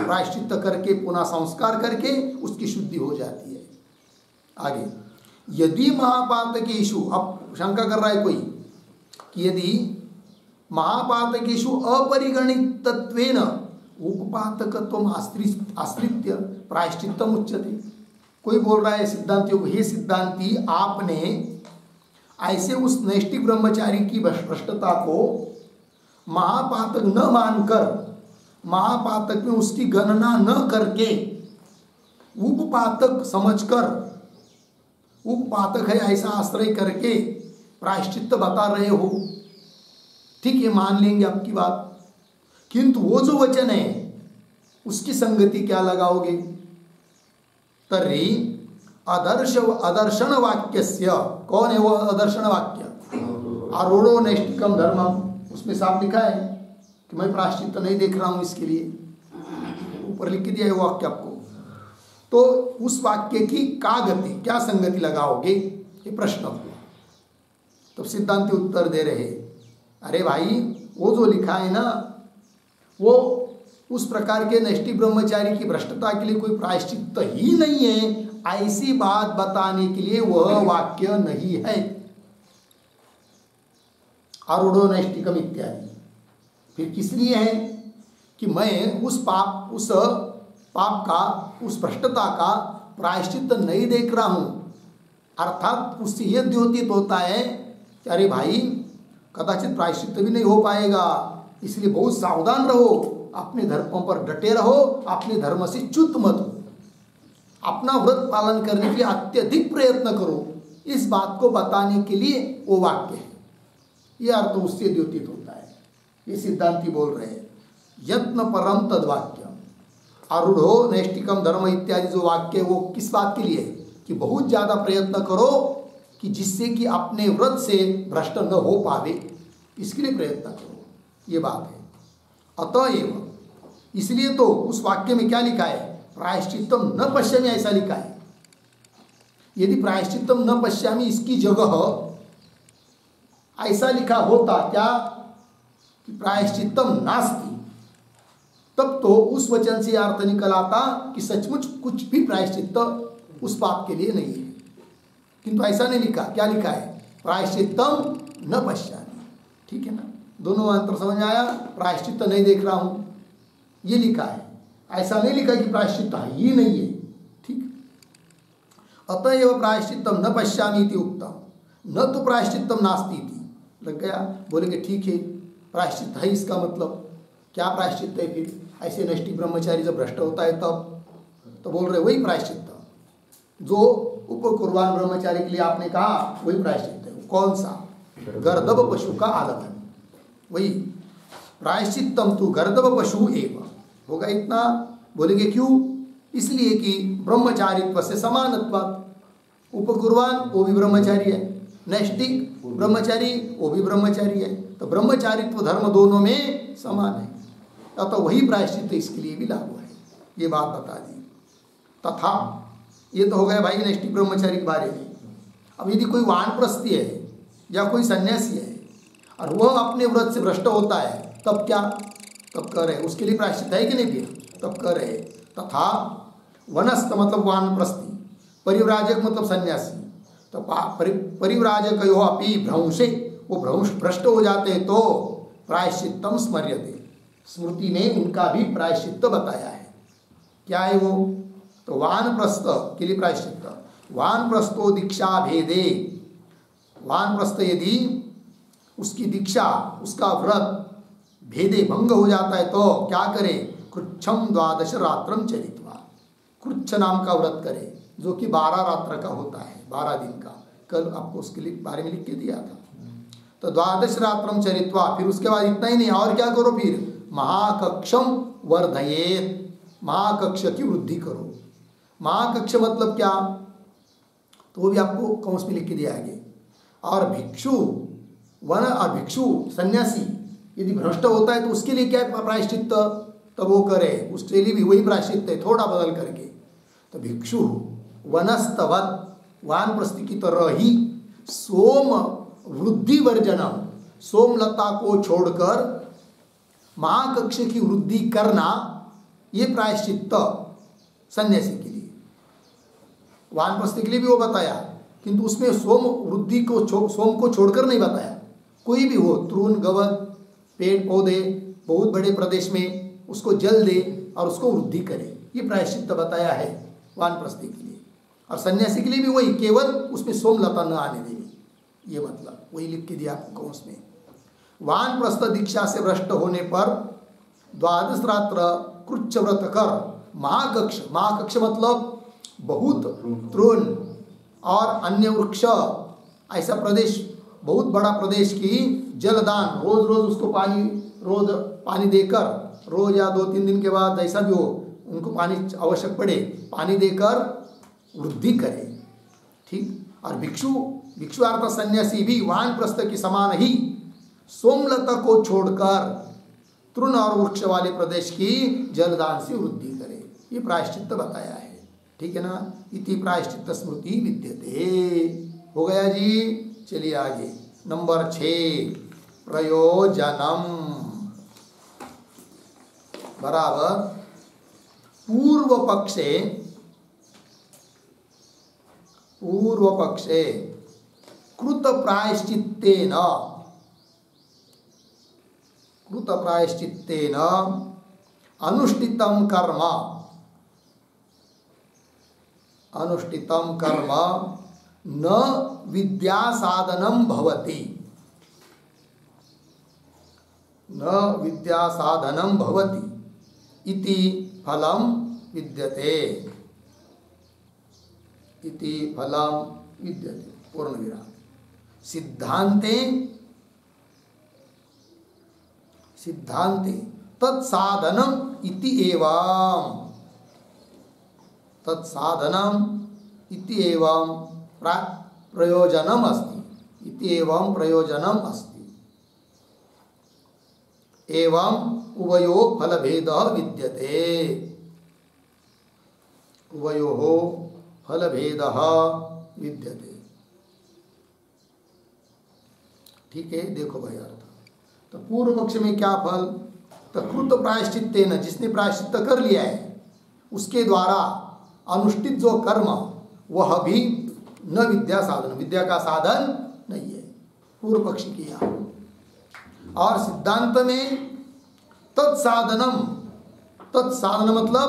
प्रायश्चित्त करके पुनः संस्कार करके उसकी शुद्धि हो जाती है। आगे यदि महापातकेषु, अब शंका कर रहा है कोई कि यदि महापातकेषु अपरिगणितत्वेन उपपातकत्वम आश्रित्य प्रायश्चित्तम उच्यते। कोई बोल रहा है सिद्धांतियों को, हे सिद्धांती, आपने ऐसे उस नैष्टिक ब्रह्मचारी की भ्रष्टता को महापातक न मानकर, महापातक में उसकी गणना न करके उपपातक समझकर, उपपातक है ऐसा आश्रय करके प्रायश्चित्त बता रहे हो। ठीक है, मान लेंगे आपकी बात, किंतु वो जो वचन है उसकी संगति क्या लगाओगे? तर्हि अदर्शन वाक्यस्य, कौन है वो अदर्शन वाक्य? आरूढ़ो नैष्टिकम धर्मम, उसमें साफ लिखा है कि मैं प्रायश्चित्त नहीं देख रहा हूं, इसके लिए ऊपर लिख दिया है वो वाक्य आपको। तो उस वाक्य की का गति, क्या संगति लगाओगे, ये प्रश्न हुआ। तो सिद्धांति उत्तर दे रहे, अरे भाई वो जो लिखा है ना, वो उस प्रकार के नैष्टिक ब्रह्मचारी की भ्रष्टता के लिए कोई प्रायश्चित्त ही नहीं है, ऐसी बात बताने के लिए वह वाक्य नहीं है। आरूढ़ो नैष्टिकम इत्यादि। फिर किस लिए है कि मैं उस पाप का, उस भ्रष्टता का प्रायश्चित नहीं देख रहा हूँ। अर्थात उससे यह द्योतित होता है कि अरे भाई कदाचित प्रायश्चित भी नहीं हो पाएगा, इसलिए बहुत सावधान रहो, अपने धर्मों पर डटे रहो, अपने धर्म से च्युत मत हो, अपना व्रत पालन करने के लिए अत्यधिक प्रयत्न करो। इस बात को बताने के लिए वो वाक्य है। यह अर्थ उससे द्योतित होता है। ये सिद्धांती बोल रहे हैं यत्न परम तद्वाक्यम, आरूढ़ो नैष्टिकम धर्म इत्यादि जो वाक्य है वो किस बात के लिए है कि बहुत ज़्यादा प्रयत्न करो कि जिससे कि अपने व्रत से भ्रष्ट न हो पावे, इसके लिए प्रयत्न करो, ये बात है। अतएव इसलिए तो उस वाक्य में क्या लिखा है, प्रायश्चित्तम न पश्यामि, ऐसा लिखा है। यदि प्रायश्चित्तम न पश्यामि इसकी जगह ऐसा लिखा होता क्या कि प्रायश्चित्तम नास्ति, तब तो उस वचन से अर्थ निकल आता कि सचमुच कुछ भी प्रायश्चित्त उस पाप के लिए नहीं है। किंतु ऐसा नहीं लिखा। क्या लिखा है, प्रायश्चित्तम न पश्यामि। ठीक है ना, दोनों अंतर समझ आया। प्रायश्चित्त नहीं देख रहा हूं ये लिखा है, ऐसा नहीं लिखा कि प्रायश्चित्त ही नहीं है। ठीक, अतएव प्रायश्चित्तम न पश्यामि इति उक्तम, न तो प्रायश्चित्तम नास्ति इति। लग गया, बोलेंगे ठीक है प्रायश्चित्त है, इसका मतलब क्या प्रायश्चित्त है फिर? ऐसे नैष्ठिक ब्रह्मचारी जब भ्रष्ट होता है तब तो बोल रहे वही प्रायश्चित्त जो उपकुर्बान ब्रह्मचारी के लिए आपने कहा वही प्रायश्चित्त है। कौन सा? गर्दभ पशु का आलभन, वही प्रायश्चित्तम तु गर्दभ पशु एव होगा। इतना बोलेंगे क्यों? इसलिए कि ब्रह्मचारित्व से समानत्वात्। उपकुर्बान वो भी ब्रह्मचारी है, नैष्ठिक ब्रह्मचारी वो भी ब्रह्मचारी है, तो ब्रह्मचारित्व धर्म दोनों में समान है, अतः वही प्रायश्चित्त इसके लिए भी लागू है। ये बात बता दी। तथा ये तो हो गया भाई नैष्ठिक ब्रह्मचारी के बारे में। अब यदि कोई वानप्रस्थी है या कोई सन्यासी है और वह अपने व्रत से भ्रष्ट होता है तब क्या? तब कह रहे उसके लिए प्रायश्चित है कि नहीं फिर? तब कह रहे तथा वनस्थ मतलब वानप्रस्थी, परिव्राजक मतलब सन्यासी, तो परिव्राजक यो अपि भ्रंशे, वो भ्रष्ट हो जाते हैं तो प्रायश्चित्तम स्मर्यते, स्मृति ने उनका भी प्रायश्चित्त बताया है। क्या है वो? तो वानप्रस्थ के लिए प्रायश्चित्त। वानप्रस्थो दीक्षा भेदे, वानप्रस्थ यदि उसकी दीक्षा उसका व्रत भेदे भंग हो जाता है तो क्या करे? कृच्छम द्वादश रात्रम चरित्वा, कृच्छ नाम का व्रत करे जो कि 12 रात्र का होता है, 12 दिन का। कल आपको उसके लिए बारे में लिख के दिया था। तो द्वादश रात्रम चरित्वा, फिर उसके बाद इतना ही नहीं और क्या करो फिर? महाकक्षम वर्धयेत, महाकक्ष की वृद्धि करो। महाकक्ष मतलब क्या? तो वो भी आपको कौंस में लिख के दिया आगे। और भिक्षु वन और भिक्षु सन्यासी यदि भ्रष्ट होता है तो उसके लिए क्या प्रायश्चित्त? तब वो करे, उसके लिए भी वही प्रायश्चित्त है, थोड़ा बदल करके। तो भिक्षु वनस्तवत, वानप्रस्थी की तरह ही सोम वृद्धि वर्जनम, सोमलता को छोड़कर महाकक्ष की वृद्धि करना, ये प्रायश्चित्त सन्यासी के लिए। वानप्रस्थी के लिए भी वो बताया, किंतु उसमें सोम वृद्धि को सोम को छोड़कर नहीं बताया। कोई भी हो, तृण गवत पेड़ पौधे बहुत बड़े प्रदेश में उसको जल दे और उसको वृद्धि करे, ये प्रायश्चित्त बताया है वानप्रस्थी के लिए। और सन्यासी के लिए भी वही, केवल उसमें सोमलता न आने देगी, ये मतलब वही लिख के दिया आपको कौंस में। वानप्रस्थ दीक्षा से भ्रष्ट होने पर द्वादश रात्र कृच्छ व्रत कर महाकक्ष, महाकक्ष मतलब बहुत तृण और अन्य वृक्ष, ऐसा प्रदेश, बहुत बड़ा प्रदेश की जलदान, रोज रोज उसको पानी, रोज पानी देकर, रोज या 2-3 दिन के बाद जैसा भी हो उनको पानी आवश्यक पड़े, पानी देकर वृद्धि करे। ठीक। और भिक्षु अर्थात सन्यासी भी वानप्रस्थ के समान ही सोमलता को छोड़कर तृण और वृक्ष वाले प्रदेश की जलदान से वृद्धि करे, ये प्रायश्चित्त बताया है। ठीक है ना। इति प्रायश्चित्त स्मृति विद्यते। हो गया जी। चलिए आगे नंबर 6 प्रयोजनम बराबर पूर्व पक्षे कृत प्रायश्चित्तेन कृत प्रायश्चित्तेन अनुष्ठितं कर्म न विद्या साधनम भवति, न विद्या साधनम भवति इति फलम विद्यते, इति फलम विद्यते। पूर्ण विराम। सिद्धांते तत्साधनम इति एवं, तत्साधनम इति एवं प्रयोजनम अस्ति, इति एवं प्रयोजनम अस्ति। एवं उभयो फलभेदः विद्यते, उभयोः फलभेदः विद्यते। ठीक है, देखो भाई अर्थ। तो पूर्व पक्ष में क्या फल? तो कृत प्रायश्चित्तेन, जिसने प्रायश्चित्त कर लिया है उसके द्वारा अनुष्ठित जो कर्म वह भी न विद्या साधन, विद्या का साधन नहीं है। पूर्व पक्षी किया। और सिद्धांत में तत्साधनम, तत्साधन मतलब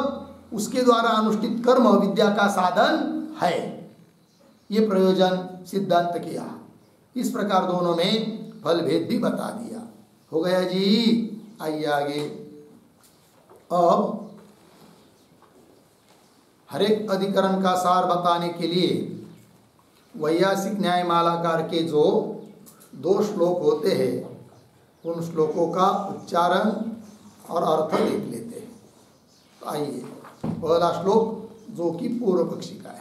उसके द्वारा अनुष्ठित कर्म विद्या का साधन है, ये प्रयोजन सिद्धांत किया। इस प्रकार दोनों में फल भेद भी बता दिया। हो गया जी। आइए आगे। अब हर एक अधिकरण का सार बताने के लिए वैयासिक न्यायमालाकार के जो 2 श्लोक होते हैं उन श्लोकों का उच्चारण और अर्थ देख लेते हैं। तो आइए, पहला श्लोक जो कि पूर्व पक्षी का है।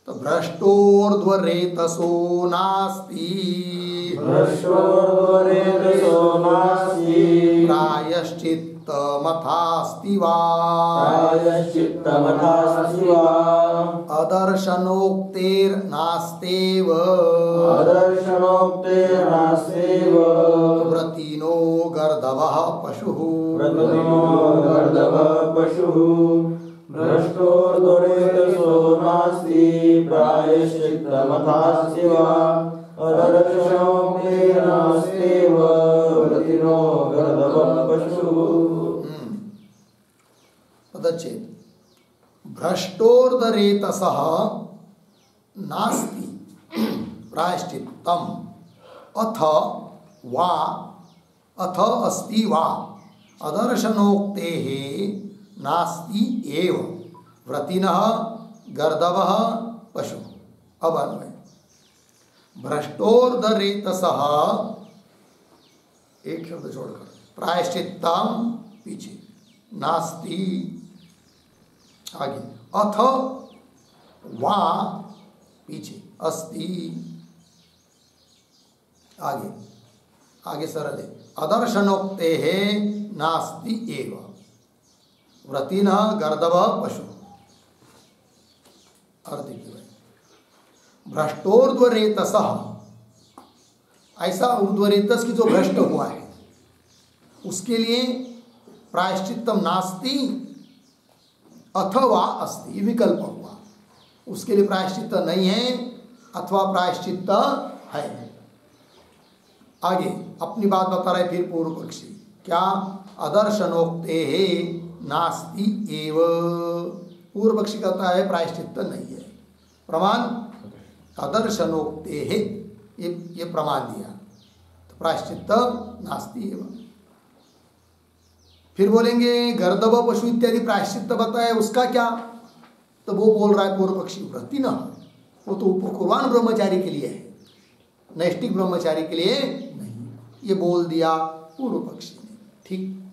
तो भ्रष्टोर्ध्वरेतसो नास्ति, प्रायश्चित्तमथास्ति वा, अदर्शनोक्तेर्नास्तेव, व्रतिनो गर्दभः पशुः, भ्रष्टोर्ध्वरेतसो नास्ति प्रायश्चित्तमथास्ति वा, अदर्शनोक्तेर्नास्तेव, व्रतिनो गर्दभः पशुः। पदच्छेद। भ्रष्टोर्ध्वरेतसः नास्ति प्रायश्चित्तम अथ वा, अथ अस्ति वा, अदर्शनोक्तेः नास्ति एव, व्रतिनः गर्दभः पशु। अब अन्वय। भ्रष्टोर्ध्वरेतसः, एक शब्द छोड़कर, प्रायश्चित्तम पीछे, नास्ति आगे, अथ वा पीछे, अस्ति आगे, आगे सरल है, अदर्शनोक्तेः नास्ति एव, व्रतिनः गर्दभः पशु। अर्थ की भ्रष्टोर्ध्वरेतसः, ऐसा ऊर्ध्वरेतस की जो भ्रष्ट हुआ है उसके लिए प्रायश्चित्तम नास्ति अथवा अस्ति विकल्प हुआ, उसके लिए प्रायश्चित्त नहीं है अथवा प्रायश्चित्त है। आगे अपनी बात बता रहे फिर पूर्व पक्षी, क्या? अदर्शनोक्तेः नास्ति एव, पूर्व पक्षी कहता है प्रायश्चित्त नहीं है। प्रमाण अदर्शनोक्तेः, ये प्रमाण दिया, तो प्रायश्चित्त नास्ति एव। फिर बोलेंगे गर्दभ पशु इत्यादि प्रायश्चित्त बताया, उसका क्या? तो वो बोल रहा है पूर्व पक्षी, व्रति न, वो तो उपकुर्बान ब्रह्मचारी के लिए है, नैष्टिक ब्रह्मचारी के लिए नहीं, ये बोल दिया पूर्व पक्षी ने। ठीक,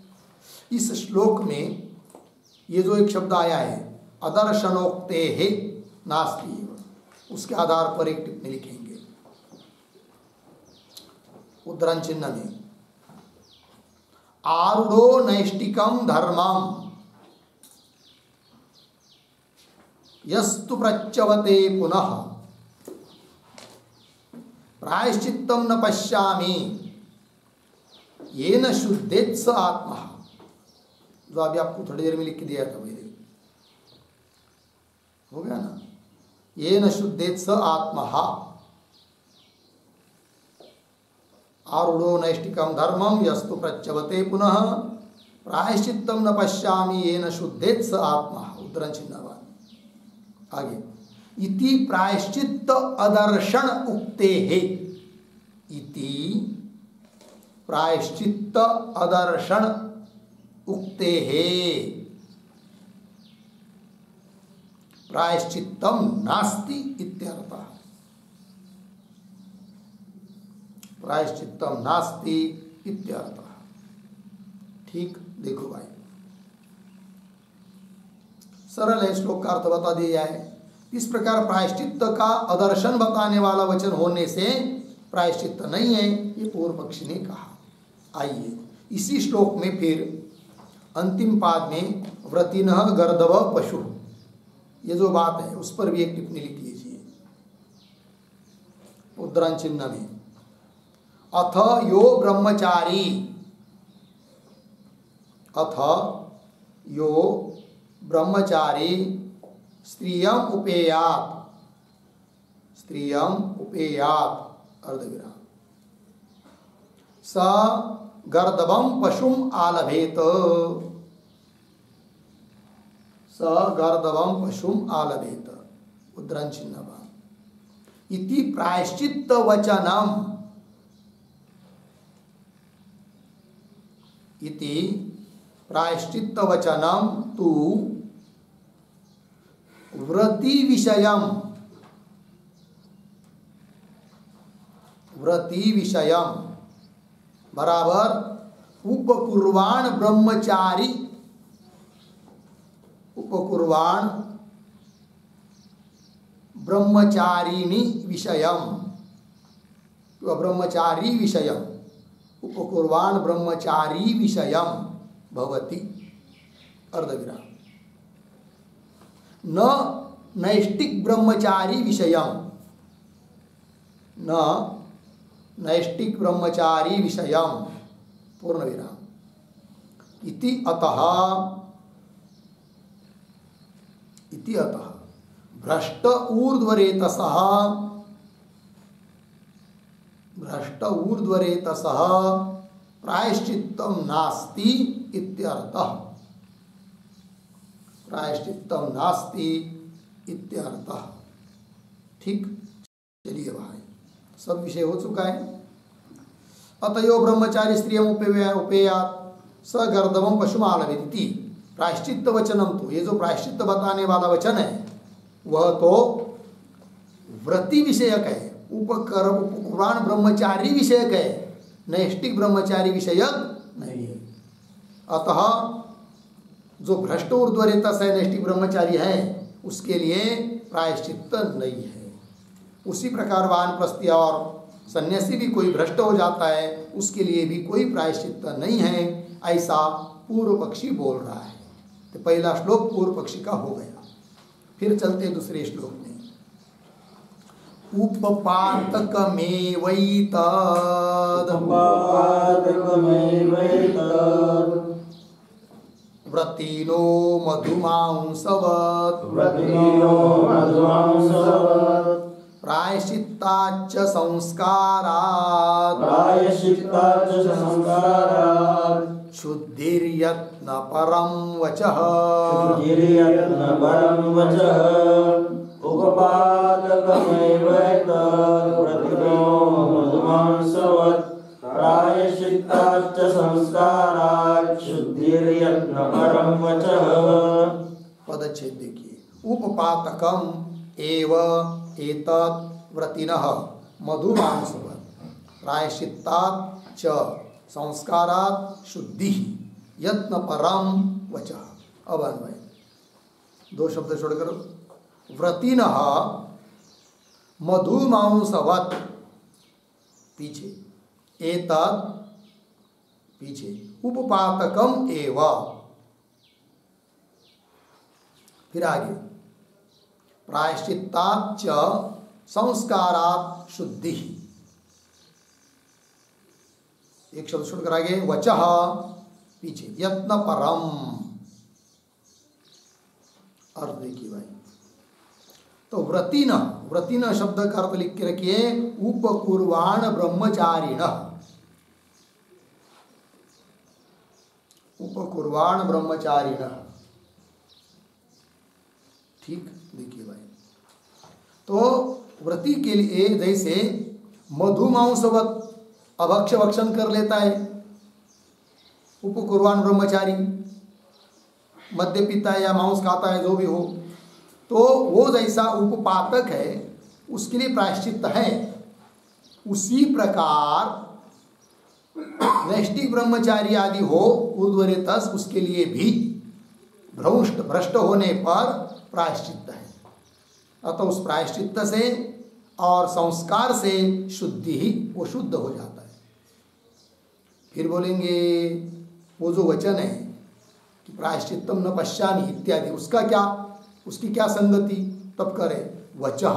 इस श्लोक में ये जो एक शब्द आया है अदर्शनोक्तेः नास्ति एव, उसके आधार पर एक टिप्पणी लिखेंगे उद्धरण चिन्ह में। आरूढ़ो नैष्टिकम धर्मम यस्तु प्रच्यवते पुनः प्रायश्चित्तम न पश्यामि येन शुद्धेत स आत्मा, जो अभी आपको थोड़ी देर में लिख के दिया था वही हो गया ना, येन शुद्धेत स आत्मा, आरूढ़ो नैष्टिकम धर्मम यस्तु प्रच्यवते पुनः प्रायश्चित्तम न पश्यामि येन शुद्धेत स आत्मा। उद्धरण चिन्हवान। आगे इति प्रायश्चित्त अदर्शन उक्ते है। इति प्रायश्चित्त अदर्शन उक्ते है। प्रायश्चित्तम नास्ति इत्यर्थः। प्रायश्चित्तम नास्ति इत्यर्थः। ठीक, देखो भाई सरल है, श्लोक का अर्थ बता दिया है। इस प्रकार प्रायश्चित्त का अदर्शन बताने वाला वचन होने से प्रायश्चित्त नहीं है, ये पूर्व पक्षी ने कहा। आइए इसी श्लोक में फिर अंतिम पाद में व्रतिनः गर्दभ पशु, ये जो बात है उस पर भी एक टिप्पणी लिख लीजिए उद्धरण चिन्ह में। अथ यो ब्रह्मचारी, अथ यो ब्रह्मचारी स्त्रियम उपेयात, स्त्रियम उपेयात अर्धविराम स गर्दभम पशुम आलभेत, स गर्दभम पशुम आलभेत। उद्धरण चिन्ह। इति प्रायश्चित्त वचनम, इति प्रायश्चित्त वचनम तु व्रति विषयम, व्रति विषयम बराबर उपकुर्वाण ब्रह्मचारी, उपकुर्वाण ब्रह्मचारिणी विषयम, ब्रह्मचारी विषयम, उपकुर्वाण ब्रह्मचारी विषयम भवति अर्धविराम। न नैष्टिक ब्रह्मचारी विषयम, न नैष्टिक ब्रह्मचारी विषयम पूर्ण विराम। इति अतः, इति अतः भ्रष्ट ऊर्ध्वरेतसः, भ्रष्ट ऊर्ध्वरेतसः प्रायश्चित्तम नास्ति इत्यर्थः, प्रायश्चित्तम नास्ति इत्यर्थः। ठीक, चलिए भाई सब विषय हो चुका है। अतयो ब्रह्मचारी स्त्रियम उपेयात स गर्दभम पशुम आलभेति। प्रायश्चित्त वचनम, तो ये जो प्रायश्चित्त बताने वाला वचन है वह तो व्रति विषयक है, उपकुर्वाण ब्रह्मचारी विषयक है, नैष्टिक ब्रह्मचारी विषयक नहीं है। अतः जो भ्रष्ट ऊर्ध्वरेतस है, नैष्टिक ब्रह्मचारी है, उसके लिए प्रायश्चित्त नहीं है। उसी प्रकार वानप्रस्थी और सन्यासी भी कोई भ्रष्ट हो जाता है, उसके लिए भी कोई प्रायश्चित्त नहीं है, ऐसा पूर्व पक्षी बोल रहा है। तो पहला श्लोक पूर्व पक्षी का हो गया। फिर चलते दूसरे श्लोक में। उपपातकमेवैतद्, व्रतिनो मधुमांसवत्, व्रतिनो मधुमांसवत् प्रायश्चित्ताच्च संस्कारात्, प्रायश्चित्ताच्च संस्कारात् शुद्धिर्यत्न परं वचः, शुद्धिर्यत्न परं वचः। उपपादकमेवैतद् व्रतिनो मधुमांसवत् प्रायश्चित्ताच्च संस्कारात् शुद्धिर्यत्न परं वचः। पदच्छेद देखिए। उपपातकम एव एतत् व्रतिनः मधुमांसवत् प्रायश्चित्तात् च संस्कारात् शुद्धि यत्न परम वचः। अब अन्वय दो शब्द छोड़कर व्रतिनः मधुमांसवत् पीछे, एतत् पीछे, उपपातकम एव, फिर आगे प्रायश्चित्तात् च संस्कारात् शुद्धि, एक शब्द छोड़कर आगे वचः पीछे, यत्न परम। अर्थ देखिए भाई, तो व्रतिन, व्रतिन शब्द का अर्थ लिख के रखिए उपकुर्वाण ब्रह्मचारिण, उपकुर्वाण ब्रह्मचारिण। ठीक, देखिए भाई, तो व्रती के लिए जैसे मधुमांसवत अभक्ष्य भक्षण कर लेता है उपकुर्वाण ब्रह्मचारी, मद्य पीता है या मांस खाता है जो भी हो, तो वो जैसा उपपातक है उसके लिए प्रायश्चित है। उसी प्रकार नैष्टिक ब्रह्मचारी आदि हो ऊर्ध्वरेतस, उसके लिए भी भ्रष्ट होने पर प्रायश्चित है। अतः उस प्रायश्चित से और संस्कार से शुद्धि ही वो शुद्ध हो जाता है। फिर बोलेंगे वो जो वचन है कि प्रायश्चित्तम न पश्यामि इत्यादि, उसका क्या, उसकी क्या संगति? तब करे वचः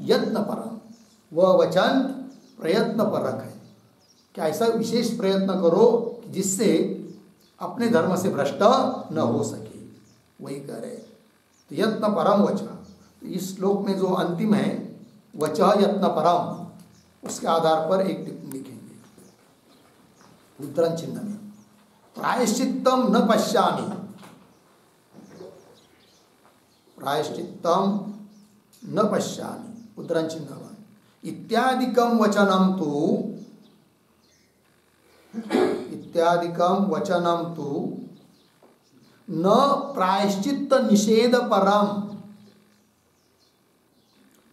यत्न परम, वह वचन प्रयत्न परक है। क्या ऐसा विशेष प्रयत्न करो जिससे अपने धर्म से भ्रष्ट न हो सके, वही करे। तो यत्न परम वचः, तो इस श्लोक में जो अंतिम है वचः यत्न परम, उसके आधार पर एक टिप्पणी लिखेंगे उद्धरण चिन्ह में, प्रायश्चित्तम न पश्यामि, प्रायश्चित्तम न पश्यामि उद्धरण चिन्ह इत्यादिकम वचनम तु, इत्यादिकम वचनम तु न प्रायश्चित्त निषेध परम,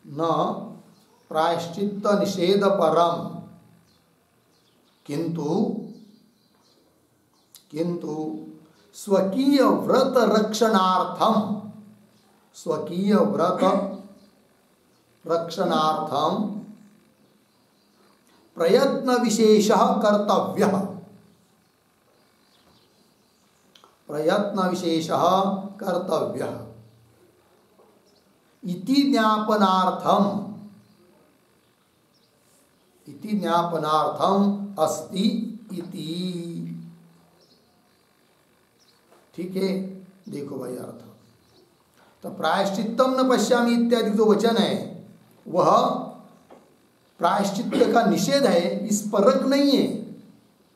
न प्रायश्चित्त निषेध परम, किंतु स्वकीय व्रत रक्षणार्थम, स्वकीय व्रत रक्षणार्थम प्रयत्न विशेषः कर्तव्यः, प्रयत्न विशेषः कर्तव्यः इति ज्ञापनार्थम, इति ज्ञापनार्थम अस्ति इति। ठीक है, देखो भाई अर्थ। तो प्रायश्चित्तम न पश्यामि इत्यादि जो वचन है वह प्रायश्चित्त का निषेध है, इस परक नहीं है।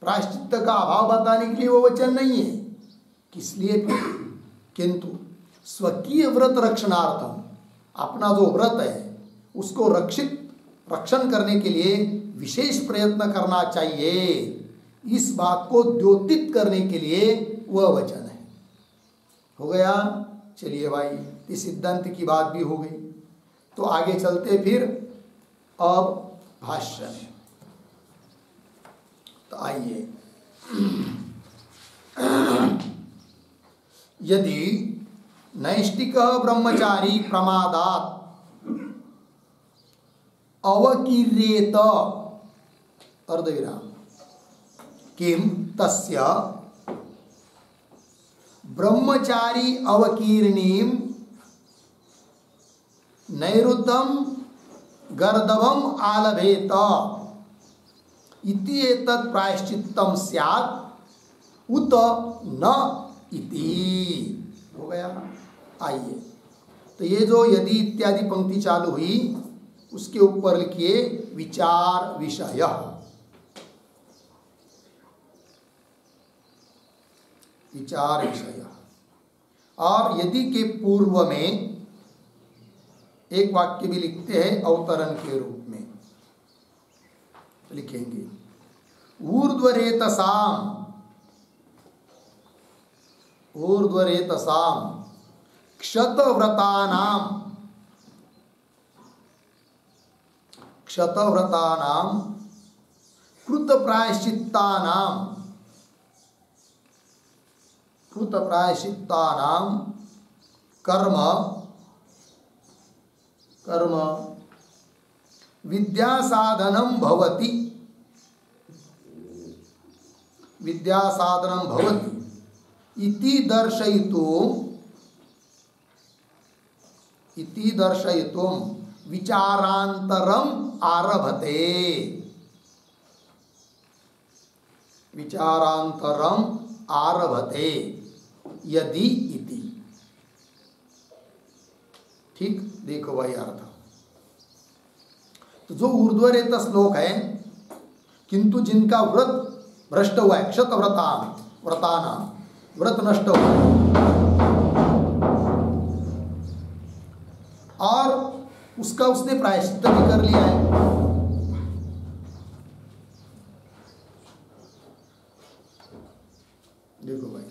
प्रायश्चित्त का अभाव बताने के लिए वो वचन नहीं है। किस लिए? किंतु स्वकीय व्रत रक्षणार्थम, अपना जो व्रत है उसको रक्षण करने के लिए विशेष प्रयत्न करना चाहिए, इस बात को द्योतित करने के लिए वह वचन है। हो गया? चलिए भाई, इस सिद्धांत की बात भी हो गई। तो आगे चलते फिर अब भाष्य में। तो आइए, यदि नैष्टिक ब्रह्मचारी प्रमादात अवकीर्येत, अर्धविराम, किम तस्य ब्रह्मचारी अवकीर्णीम नैऋतम गर्दभम आलभेत इति एतत् प्रायश्चित्तम स्यात् उत न इति। हो गया? आइए, तो ये जो यदि इत्यादि पंक्ति चालू हुई उसके ऊपर लिखिए विचार विषय। विचार विषय। और यदि के पूर्व में एक वाक्य भी लिखते हैं अवतरण के रूप में, लिखेंगे ऊर्ध्वरेतसाम, ऊर्ध्वरेतसाम क्षतव्रतानाम, क्षतव्रतानाम कृतप्रायश्चित्तानाम, कृतप्रायश्चित्तानाम कर्म विद्यासाधनं भवति, विद्यासाधनं भवति इति दर्शयितुं विचारान्तरम् आरभते, विचारान्तरम् आरभते यदि इति। ठीक, देखो भाई अर्थ। तो जो ऊर्ध्वरेत श्लोक है, किंतु जिनका व्रत भ्रष्ट हुआ है, क्षतव्रतान, व्रत नष्ट हो और उसका उसने प्रायश्चित्त भी कर लिया है। देखो भाई,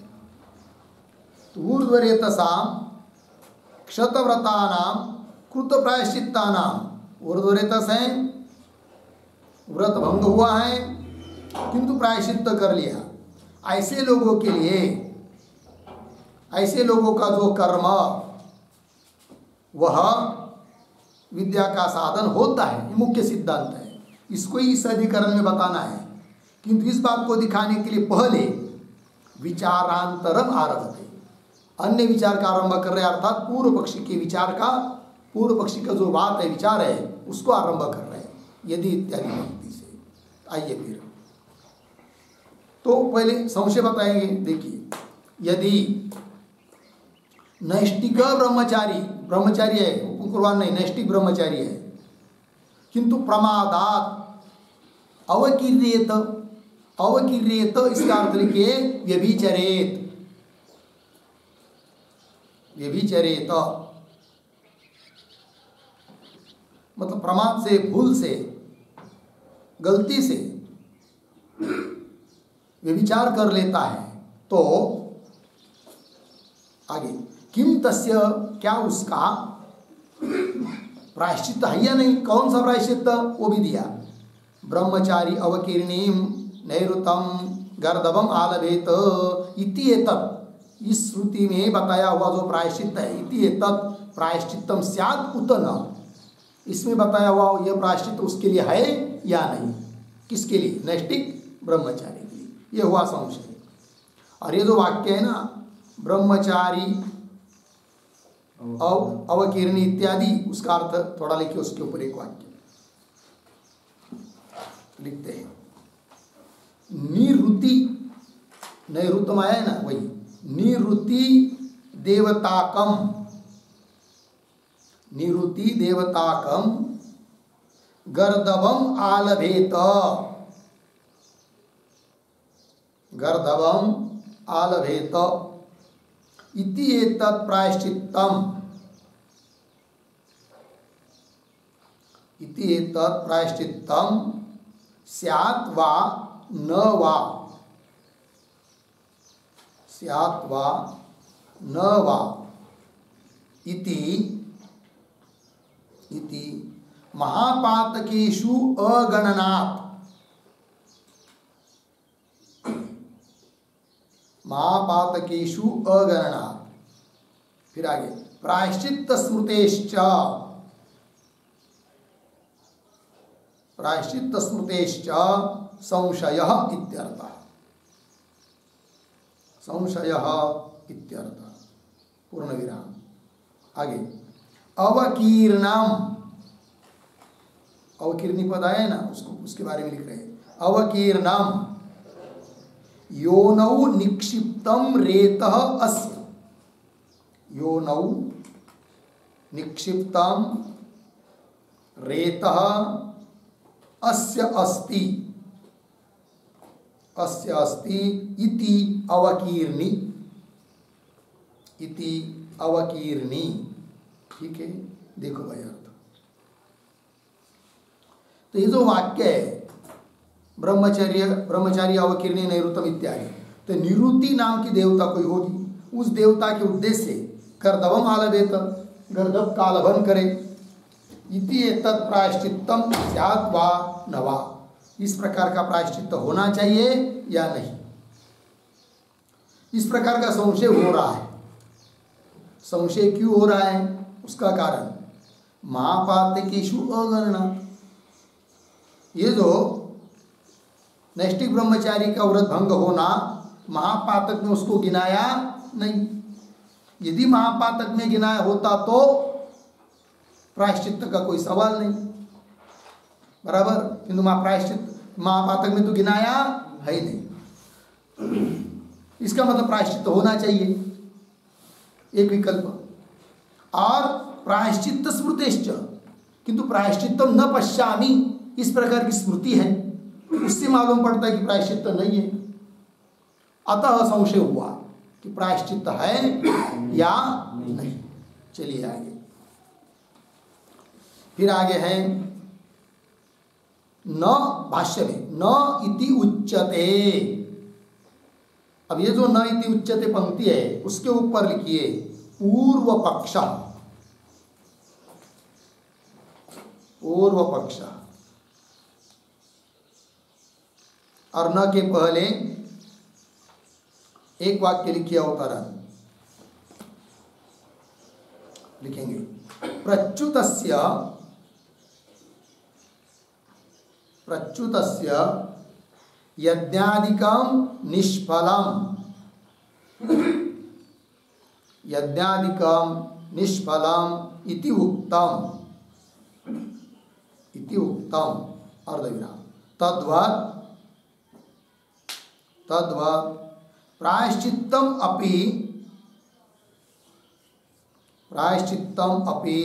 ऊर्ध्वरेतसाम क्षतव्रतानाम कृत प्रायश्चित्तानाम, ऊर्ध्वरेतस है, व्रत भंग हुआ है किंतु प्रायश्चित्त कर लिया। ऐसे लोगों के लिए, ऐसे लोगों का जो कर्म वह विद्या का साधन होता है, ये मुख्य सिद्धांत है। इसको ही इस अधिकरण में बताना है। किंतु इस बात को दिखाने के लिए पहले विचारांतरम आरभते, अन्य विचार का आरंभ कर रहे हैं, अर्थात पूर्व पक्षी के विचार का, पूर्व पक्षी का जो बात है, विचार है, उसको आरंभ कर रहे हैं यदि इत्यादि पंक्ति से। आइए फिर तो पहले संशय बताएंगे। देखिए, यदि नैष्टिक ब्रह्मचारी, ब्रह्मचारी है, उपकुर्बान नहीं, नैष्टिक ब्रह्मचारी है, किंतु प्रमादात अवकीर्येत, अवकीर्येत इसका अर्थ लिखिए व्यभिचरेत, व्यभिचरेत मतलब प्रमाद से, भूल से, गलती से व्यभिचार कर लेता है, तो आगे किम तस्य, क्या उसका प्रायश्चित्त है या नहीं, कौन सा प्रायश्चित्त, वो भी दिया। ब्रह्मचारी अवकीर्णीम नैऋतम गर्दभम आलभेत इति एतत्, इस श्रुति में बताया हुआ जो प्रायश्चित्त है, इति एतत् प्रायश्चित्तम स्यात् उत न, इसमें बताया हुआ यह प्रायश्चित्त उसके लिए है या नहीं, किसके लिए, नैष्टिक ब्रह्मचारी के लिए, यह हुआ संशय। और ये जो वाक्य है ना, ब्रह्मचारी अवकीर्णी इत्यादि, उसका अर्थ थोड़ा लिखिए, उसके ऊपर एक वाक्य लिखते हैं। निरुति, नैऋतम आया है ना, वही निरुति देवताकम, निरुति देवताकम गर्दभम आलभेत, गर्दभम आलभेत इति एतत् प्रायश्चित्तम, इति एतत् प्रायश्चित्तम स्यात् वा न वा, स्यात् वा न वा इति, इति महापातकेषु अगणनात्, महापातकेषु अगणनात्। फिर आगे प्रायश्चित्त स्मृतेश्च, प्रायश्चित्त स्मृतेश्च संशयः इत्यर्थः, संशयः इत्यर्थः, पूर्ण विराम। आगे अवकीर्णम, अवकीर्णी पद आया ना, उसको उसके बारे में लिख रहे हैं। अवकीर्णम योनौ निक्षिप्तम रेतः अस्य, योनौ निक्षिप्तम रेतः अस्य अस्ति, अस्य अस्ति इति अवकीर्णी, इति अवकीर्णी। ठीक है, देखो भाई अर्थ। तो ये जो वाक्य है ब्रह्मचर्य, ब्रह्मचारी अवकीर्णी नैऋतम इत्यादि, तो निरुति नाम की देवता कोई होगी, उस देवता के उद्देश्य से गर्दभम आलभेत, गर्दभ का आलभन करे, इति एतत् प्रायश्चित्तम स्यात् वा न वा, इस प्रकार का प्रायश्चित्त होना चाहिए या नहीं, इस प्रकार का संशय हो रहा है। संशय क्यों हो रहा है, उसका कारण महापातकेषु अगणनात्, ये जो नैष्टिक ब्रह्मचारी का व्रत भंग होना, महापातक में उसको गिनाया नहीं। यदि महापातक में गिनाया होता तो प्रायश्चित्त का कोई सवाल नहीं, बराबर, किंतु महापातक में तो गिनाया है ही नहीं, इसका मतलब प्रायश्चित्त होना चाहिए, एक विकल्प। और प्रायश्चित्त स्मृतिश्च, किंतु प्रायश्चित्तम न पश्यामि, इस प्रकार की स्मृति है, उससे मालूम पड़ता है कि प्रायश्चित्त नहीं है। अतः संशय हुआ कि प्रायश्चित्त है या नहीं। चलिए आगे, फिर आगे है न, भाष्य में न इति उच्यते। अब ये जो न इति उच्यते पंक्ति है उसके ऊपर लिखिए पूर्व पक्ष। पूर्व पक्ष और न के पहले एक वाक्य लिखिए अवतरण लिखेंगे। प्रच्युतस्य यज्ञादिकं निष्फलम् इति उक्तम् अर्धविराम। तद्वत् प्रायश्चित्तम् अपि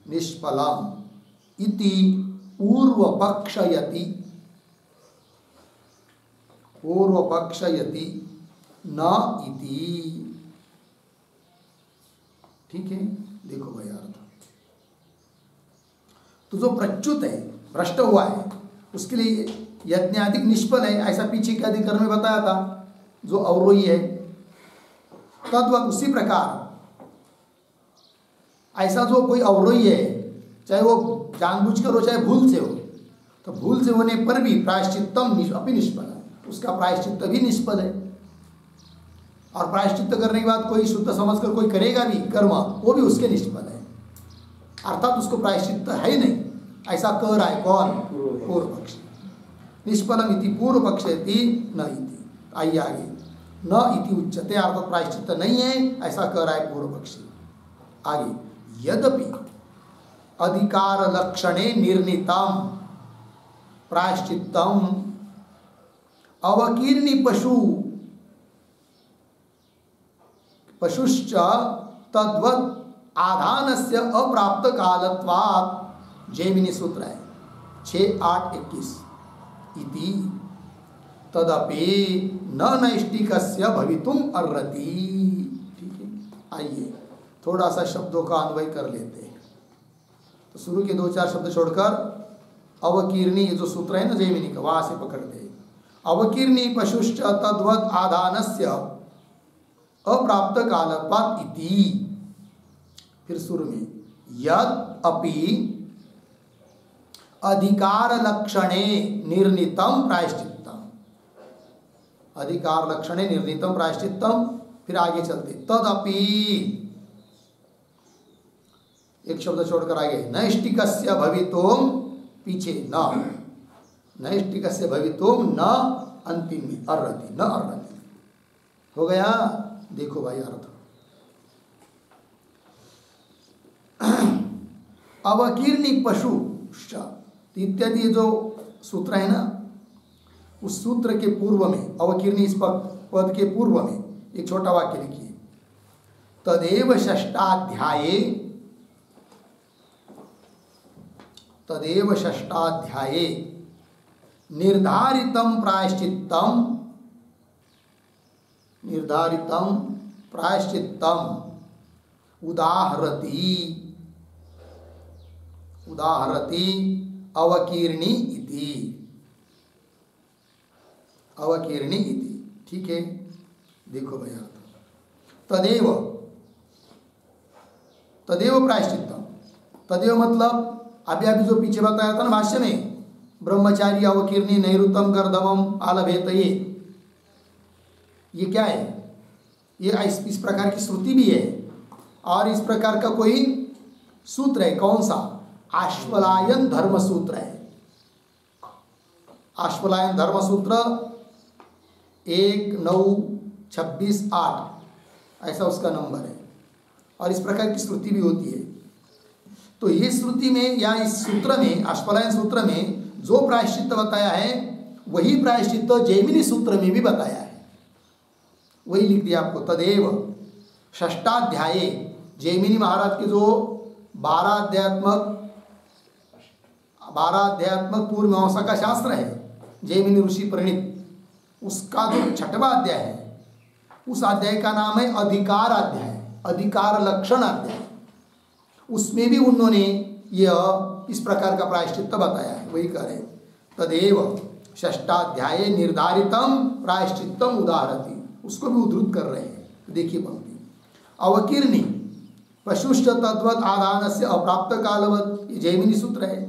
निष्फलम् इति पूर्वपक्षयति न इति। ठीक है, देखो भाई अर्थ। तो जो प्रच्युत है, भ्रष्ट हुआ है, उसके लिए यज्ञादिक निष्फल है, ऐसा पीछे के अधिकरण में बताया था। जो अवरोही है तद्वत उसी प्रकार ऐसा जो कोई अवरोही है, चाहे वो जानबूझकर हो चाहे भूल से हो, तो भूल से होने पर भी प्रायश्चित्तम अपि निष्फल है, उसका प्रायश्चित्त भी निष्फल है। और प्रायश्चित्त करने के बाद कोई शुद्ध समझकर कोई करेगा भी कर्म, वो भी उसके निष्फल है, अर्थात उसको प्रायश्चित्त है नहीं, ऐसा कह रहा है कौन? पूर्व पक्ष। निष्फलम इति पूर्व पक्षयति न इति। आइए आगे, न इति उच्यते अर्थात प्रायश्चित्त नहीं है, ऐसा कह रहा है पूर्व पक्षी। आगे, यद्यपि अधिकार लक्षणे निर्णीतम प्रायश्चित्तम अवकीर्णि पशुश्च तद्वत् आधानस्य अप्राप्त कालत्वात्, जैमिनी सूत्र है 6-8-21 इति तदपि न नैष्टिकस्य भवितुम अर्हति। ठीक है, आइए थोड़ा सा शब्दों का अन्वय कर लेते हैं। तो शुरू के 2-4 शब्द छोड़कर अवकीर्णी, ये जो सूत्र है ना जैमिनी का, वहां से पकड़ते हैं। अवकीर्णी पशुश्च तद्वत् आधानस्य अप्राप्त कालत्वात् इति। फिर शुरू में यद अपि अधिकार लक्षणे निर्णीतम प्रायश्चित्तम, अधिकार लक्षणे निर्णीतम प्रायश्चित्तम। फिर आगे चलते, तदपि एक शब्द छोड़कर आगे, नैष्टिकस्य भवितुम, पीछे न, नैष्टिकस्य भवितुम न, अंतिम में अर्हति, न अर्हति। हो गया, देखो भाई अर्थ। अवकीर्णि पशु इत्यादि जो सूत्र है ना, उस सूत्र के पूर्व में, अवकीर्णि इस पद के पूर्व में एक छोटा वाक्य लिखिए। तदेव षष्ठाध्याये निर्धारितं प्रायश्चित्तम उदाहरति अवकीर्णि इति। ठीक है, देखो भाई अर्थ। तदेव प्रायश्चित्तम, तदेव मतलब अभी जो पीछे बताया था ना भाष्य में, ब्रह्मचारी अवकीर्णि नैऋतम गर्दवम आलभेत, ये क्या है? ये इस प्रकार की श्रुति भी है और इस प्रकार का कोई सूत्र है। कौन सा? आश्वलायन धर्म सूत्र है। आश्वलायन धर्म सूत्र 1-9-26-8 ऐसा उसका नंबर है, और इस प्रकार की श्रुति भी होती है। तो ये श्रुति में या इस सूत्र में, आश्वलायन सूत्र में जो प्रायश्चित्त बताया है वही प्रायश्चित्त जैमिनी सूत्र में भी बताया है, वही लिख दिया आपको। तदेव षष्ठाध्याय, जैमिनी महाराज के जो 12 अध्यात्मक पूर्व मीमांसा का शास्त्र है, जैमिनी ऋषि प्रणीत, उसका जो 6वां अध्याय है, उस अध्याय का नाम है अधिकार अध्याय, अधिकार लक्षण अध्याय। उसमें भी उन्होंने यह इस प्रकार का प्रायश्चित्त बताया है। वही कह रहे तदेव षष्ठाध्याय निर्धारितम प्रायश्चित्तम उदाहरति, उसको भी उद्धृत कर रहे हैं। देखिए पंक्ति, अवकीर्णि पशुश्च तद्वत् आदान से अप्राप्त कालवत्, ये जैमिनी सूत्र है।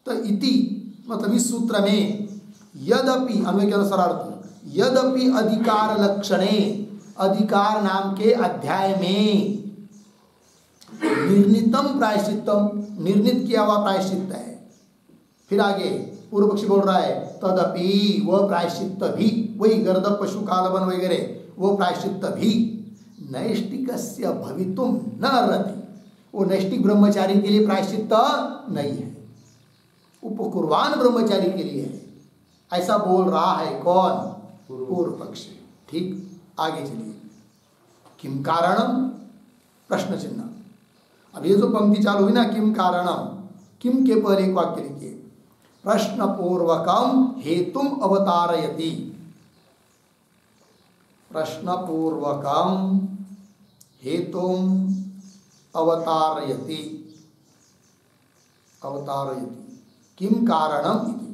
तो इति मतलब इस सूत्र में यद्यपि, अन्वय के अनुसार अर्थ, यद्यपि अधिकार लक्षणे, अधिकार नाम के अध्याय में निर्णितम प्रायश्चित्तम, निर्णित किया हुआ प्रायश्चित्त है। फिर आगे पूर्व पक्षी बोल रहा है तदपि, वह प्रायश्चित्त भी, वही गर्दभ पशु कालवन वगैरह, वो प्रायश्चित्त भी नैष्टिकस्य भवितुम न अर्हति, वो नैष्टिक ब्रह्मचारी के लिए प्रायश्चित्त नहीं है, उपकुर्वान ब्रह्मचारी के लिए है। ऐसा बोल रहा है कौन? पूर्व पक्षी। ठीक, आगे चलिए। किम कारणम, प्रश्न चिन्ह। अब ये जो पंक्ति चालू हुई ना, किम कारणम, किम के पहले एक वाक्य लिखिए, प्रश्न पूर्वकम हेतुम अवतारयति, प्रश्न पूर्वकम हेतुम अवतारयति, अवतारयति किम कारणम इति।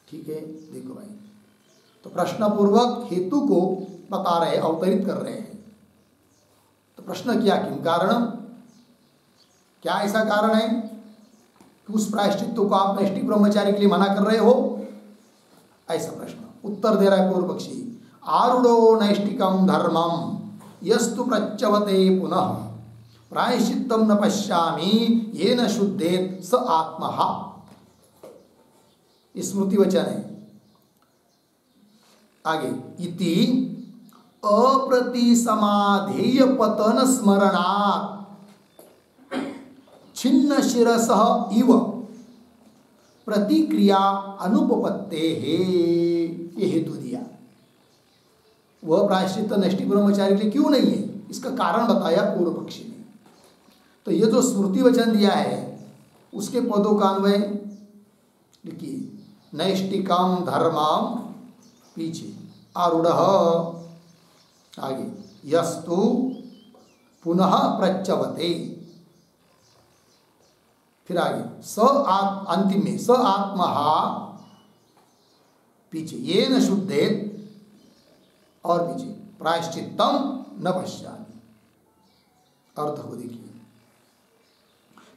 ठीक है, देखो भाई, तो प्रश्न पूर्वक हेतु को बता रहे, अवतरित कर रहे हैं। तो प्रश्न किया किम कारणम, क्या ऐसा कारण है कि उस प्रायश्चित्त को आप नैष्टिक ब्रह्मचारी के लिए मना कर रहे हो? ऐसा प्रश्न उत्तर दे रहा है पूर्व पक्षी, आरूढ़ो नैष्टिकम धर्मम यस्तु प्रच्यवते पुनः प्रायश्चित्तम न पश्यामि येन शुद्धेत स आत्मः। स्मृति वचन है। आगे, इति अप्रतिसमाधेय पतन स्मरणात् छिन्न शिरसः इव प्रतिक्रिया अनुपपत्ते है, ये हेतु दिया। वह प्रायश्चित्त नैष्टिक ब्रह्मचारी के लिए क्यों नहीं है, इसका कारण बताया पूर्व पक्षी ने। तो ये जो स्मृति वचन दिया है उसके पदों का अन्वय लिखिए, नैष्टिकम धर्मम, पीछे आरूढ़, आगे यस्तु पुनः प्रच्यवते, फिर आगे अंतिम में स आत्मः, पीछे ये न शुद्धेत, और पीछे प्रायश्चित्तम न पश्यामि। अर्थ को देखिए,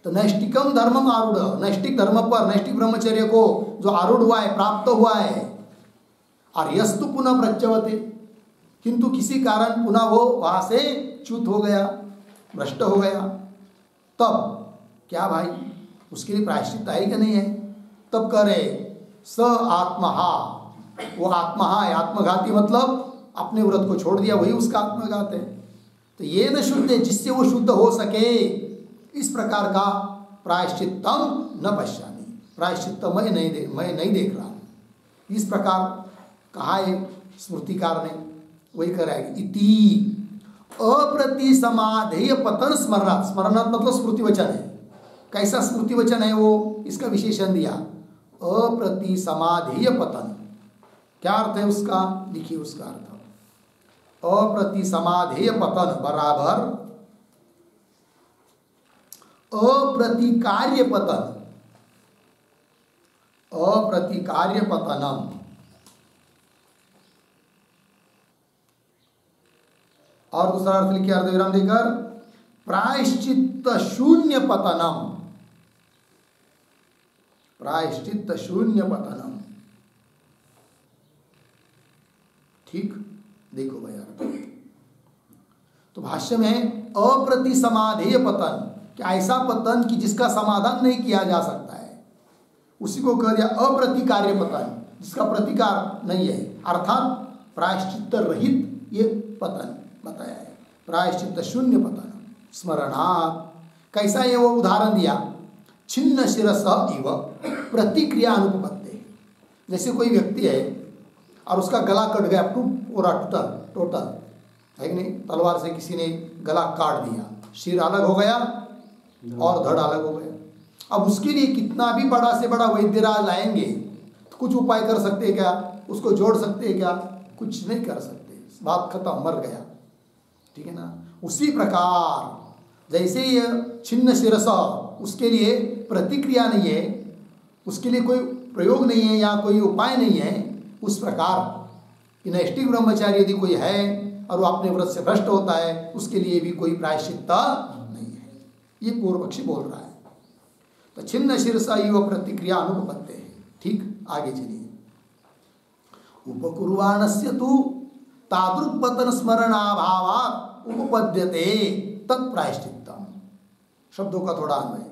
तो नैष्टिकम धर्मम आरूढ़, नैष्टिक धर्म पर, नैष्टिक ब्रह्मचर्य को जो आरूढ़ हुआ है, प्राप्त हुआ है, और यस्तु पुनः प्रच्यवते, किंतु किसी कारण पुनः वो वहां से च्युत हो गया, भ्रष्ट हो गया, तब क्या भाई उसके लिए प्रायश्चित है कि नहीं है? तब कह रहे स आत्महा, वो आत्महा है, आत्मघाती मतलब अपने व्रत को छोड़ दिया, वही उसका आत्मघात है। तो ये न शुद्ध है, जिससे वो शुद्ध हो सके, इस प्रकार का प्रायश्चित्तम न पश्यामि, प्रायश्चित्त मैं नहीं देख रहा, इस प्रकार कहा है स्मृतिकार ने। वही कह रहा है इति अप्रतिसमाधेय पतन स्मरणात्, स्मरणात् मतलब स्मृति वचन है। कैसा स्मृति वचन है वो, इसका विशेषण दिया, अप्रतिसमाधेय पतन। क्या अर्थ है उसका, लिखिए उसका अर्थ, अप्रतिसमाधेय पतन बराबर अप्रतिकार्य पतन, अप्रतिकार्य पतनम, और दूसरा अर्थ लिखिए अर्धविराम देकर, प्रायश्चित्त शून्य पतनम, प्रायश्चित्त शून्य पतनम। ठीक, देखो भाई अर्थ, तो भाष्य में अप्रतिसमाधेय पतन, कि ऐसा पतन कि जिसका समाधान नहीं किया जा सकता है, उसी को कह दिया अप्रतिकार्य पतन, जिसका प्रतिकार नहीं है, अर्थात प्रायश्चित्त रहित ये पतन बताया है, प्रायश्चित्त शून्य पतन। स्मरणात्, कैसा ये वो उदाहरण दिया, छिन्न शिरस इव प्रतिक्रिया अनुपपत्ते, जैसे कोई व्यक्ति है और उसका गला कट गया, पूरा टोटल है कि नहीं, तलवार से किसी ने गला काट दिया, सिर अलग हो गया और धड़ अलग हो गया। अब उसके लिए कितना भी बड़ा से बड़ा वैद्यराज लाएंगे, कुछ उपाय कर सकते क्या? उसको जोड़ सकते क्या? कुछ नहीं कर सकते, बात खत्म, मर गया। ठीक है ना? उसी प्रकार जैसे ये छिन्न शिरस, उसके लिए प्रतिक्रिया नहीं है, उसके लिए कोई प्रयोग नहीं है या कोई उपाय नहीं है, उस प्रकार कि नैष्ठिक ब्रह्मचारी यदि कोई है और वो अपने व्रत से भ्रष्ट होता है, उसके लिए भी कोई प्रायश्चित्त नहीं है। ये पूर्व पक्षी बोल रहा है। तो छिन्न शिरसा इव प्रतिक्रिया अनुपपत्ते है। ठीक, आगे चलिए। उपकुर्वाणस्य तु तादृक्पतन स्मरणाभावात् उपपद्यते तत्प्रायश्चित्तम्। शब्दों का थोड़ा अन्वय।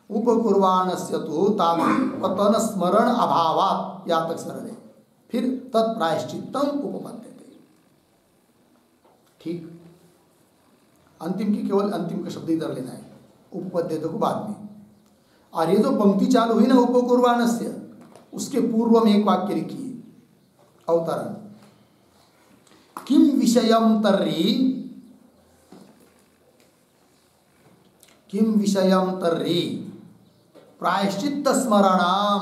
उपकुर्वाणस्य तु तादृक्पतन स्मरण अभावात्, या तक सरल है, फिर तत्प्रायश्चित्तम् उपपद्यते। ठीक, अंतिम की केवल अंतिम का शब्द इधर लेना है, उपपद्यते को बाद में। और ये जो पंक्ति चालू हुई ना उपकुर्वाणस्य, उसके पूर्व में एक वाक्य लिखिए, अवतरण। किम विषयम तर्हि, किम विषयम तर्हि प्रायश्चित्त स्मरणम,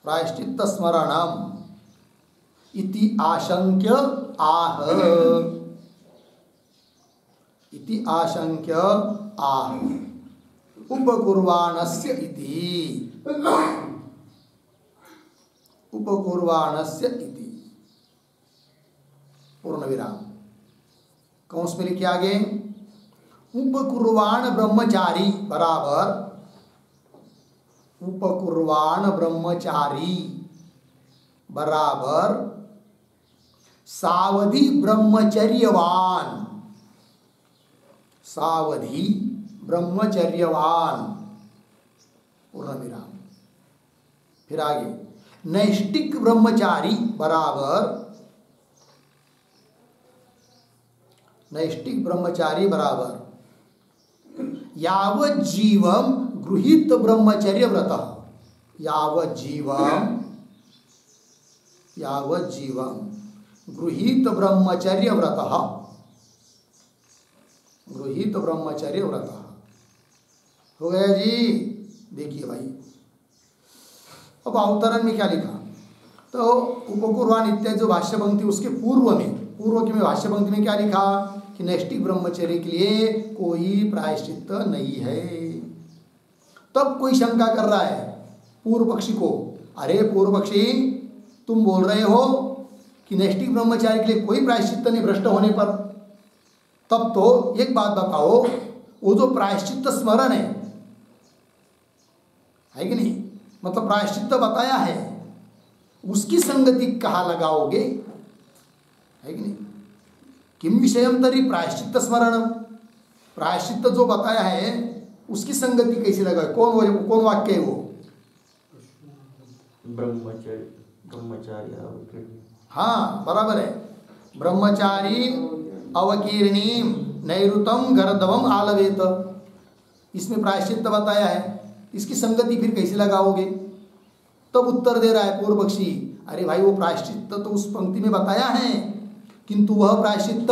प्रायश्चित्त स्मरणम इति आशंक्य आह, इति आशंक्य आह उपकुर्वाणस्य इति, उपकुर्वाणस्य इति पूर्ण विराम कौंस में लिखे आगे। उपकुर्वाण ब्रह्मचारी बराबर, उपकुर्वाण ब्रह्मचारी बराबर सावधि ब्रह्मचर्यवान, सावधि ब्रह्मचर्यवान पूर्ण विराम। फिर आगे नैष्टिक ब्रह्मचारी बराबर, नैष्टिक ब्रह्मचारी बराबर यावत् जीवम गृहीत ब्रह्मचर्य व्रत, यावत् जीवम, यावत् जीवम गृहीत ब्रह्मचर्य व्रत, गृहीत ब्रह्मचर्य व्रत। हो गया जी? देखिए भाई, अब अवतरण में क्या लिखा, तो उपकुर्वाण इत्यादि जो भाष्य पंक्ति उसके पूर्व में, पूर्व के में भाष्य पंक्ति में क्या लिखा कि नैष्ठिक ब्रह्मचर्य के लिए कोई प्रायश्चित्त नहीं है। तब कोई शंका कर रहा है पूर्व पक्षी को, अरे पूर्व पक्षी तुम बोल रहे हो कि नैष्ठिक ब्रह्मचारी के लिए कोई प्रायश्चित्त नहीं भ्रष्ट होने पर, तब तो एक बात बताओ, वो जो प्रायश्चित्त स्मरण है कि नहीं, मतलब प्रायश्चित्त बताया है, उसकी संगति कहाँ लगाओगे, है कि नहीं? किम विषयम तरी प्रायश्चित्त स्मरणम, प्रायश्चित्त जो बताया है उसकी संगति कैसे लगाए? कौन वाक्य है वो? ब्रह्मचारी, हाँ बराबर है। ब्रह्मचारी अवकीर्णीम नैऋतम गर्दवम आलवेत, इसमें प्रायश्चित्त बताया है, इसकी संगति फिर कैसे लगाओगे? तब उत्तर दे रहा है पूर्व पक्षी, अरे भाई वो प्रायश्चित्त तो उस पंक्ति में बताया है, किंतु वह प्रायश्चित्त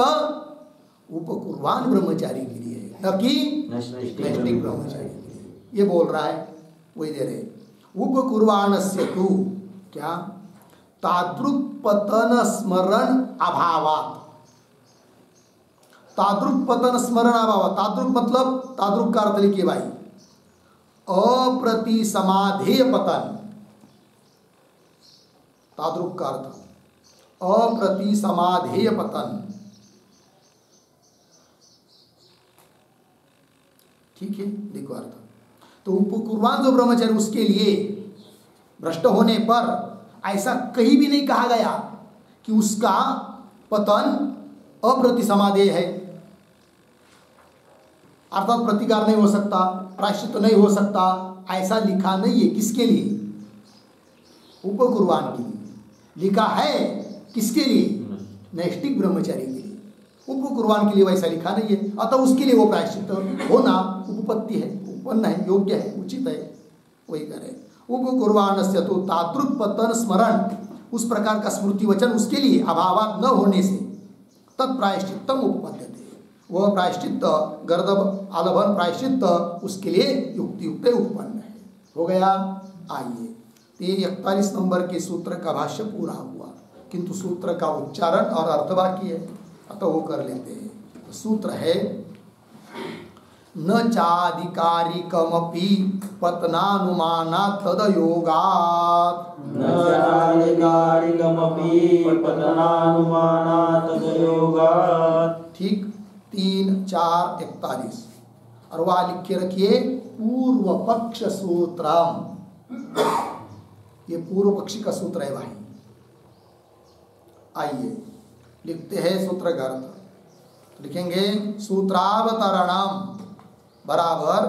उपकुर्वाण ब्रह्मचारी के लिए है, न कि नैष्ठिक ब्रह्मचारी के लिए। ये बोल रहा है, वही दे रहे। उपकुर्वाणस्य तु क्या तादृक् पतन स्मरण अभावात्, तादृक् पतन स्मरण अभावात्, तादृक् मतलब तादृक् का अर्थ लिखिए भाई, अप्रति समाधेय पतन, तादृक् का अर्थ अप्रति समाधेय पतन। ठीक है, देखो अर्थ। तो उपकुर्वाण जो ब्रह्मचारी उसके लिए भ्रष्ट होने पर ऐसा कहीं भी नहीं कहा गया कि उसका पतन अप्रति समाधेय है, अर्थात प्रतिकार नहीं हो सकता, प्रायश्चित्त नहीं हो सकता, ऐसा लिखा नहीं है। किसके लिए? उपकुर्वाण के लिए लिखा है। किसके लिए? नैष्ठिक ब्रह्मचारी के लिए। उपकुर्वाण के लिए वैसा लिखा नहीं है, अतः उसके लिए वो प्रायश्चित्त होना उपपत्ति है, उपपन्न है, योग्य है, उचित है, वही करे। उपकुर्वाणस्य तो तादृक् पतन स्मरण, उस प्रकार का स्मृति वचन उसके लिए अभावात न होने से तत्प्रायश्चित्तम उपपद्यते, वह प्रायश्चित्त गर्दभ आलभन प्रायश्चित्त उसके लिए युक्ति युक्त उत्पन्न है। हो गया। आइए, ये 41 नंबर के सूत्र का भाष्य पूरा हुआ, किंतु सूत्र का उच्चारण और अर्थ बाकी है, अतः वो कर लेते हैं। तो सूत्र है न चाधिकारिकमपि पतनानुमाना तदयोगात्। न चाधिकारिकमपि पतनानुमाना तदयोगात्। ठीक, 3, 4, 41। और वह लिख के रखिए पूर्व पक्ष सूत्रम। ये पूर्व पक्षी का सूत्र है भाई। आइए लिखते हैं सूत्र का अर्थ। लिखेंगे सूत्रावतरणम बराबर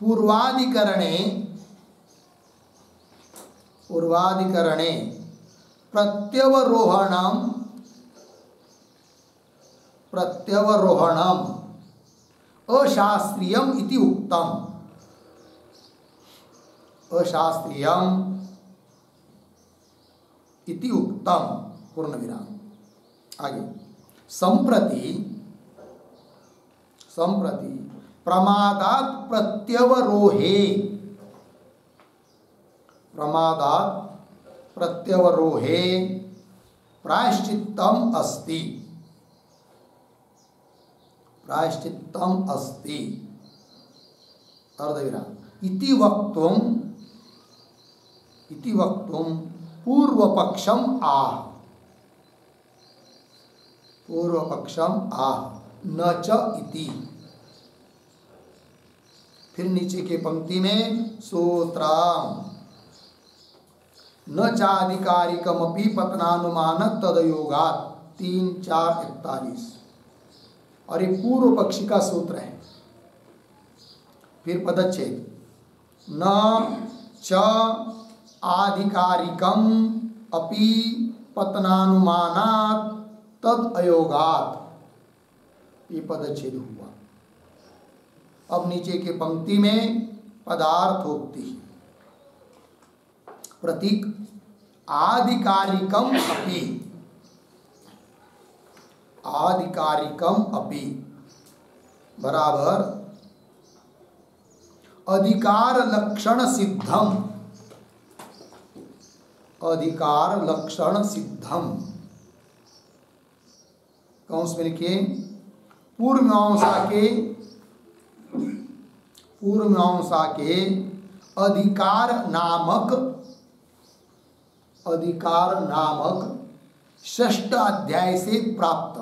पूर्वाधिकरणे प्रत्यवरोहणम अशास्त्रीयम इति उक्तम। अशास्त्रीयम इति उक्तम पूर्ण विराम। आगे संप्रति प्रमादात् प्रत्यवरोहे प्रायश्चित्तम अस्ति अर्धविराम। इति वक्तुम पूर्वपक्षम आह न च इति। फिर नीचे के पंक्ति में सूत्रम न चाधिकारिकमपि पतनानुमान तदयोगात् 3, 4, 41। और ये पूर्व पक्षी का सूत्र है। फिर पदच्छेद न च आधिकारिकम अपि पतनानुमानात् तद अयोगात्। ये पदच्छेद हुआ। अब नीचे के पंक्ति में पदार्थोक्ति। प्रतीक आधिकारिकम अपि बराबर अधिकार लक्षण सिद्धम। कौन से लिखिए पूर्वमीमांसा के अधिकार नामक षष्ठ अध्याय से प्राप्त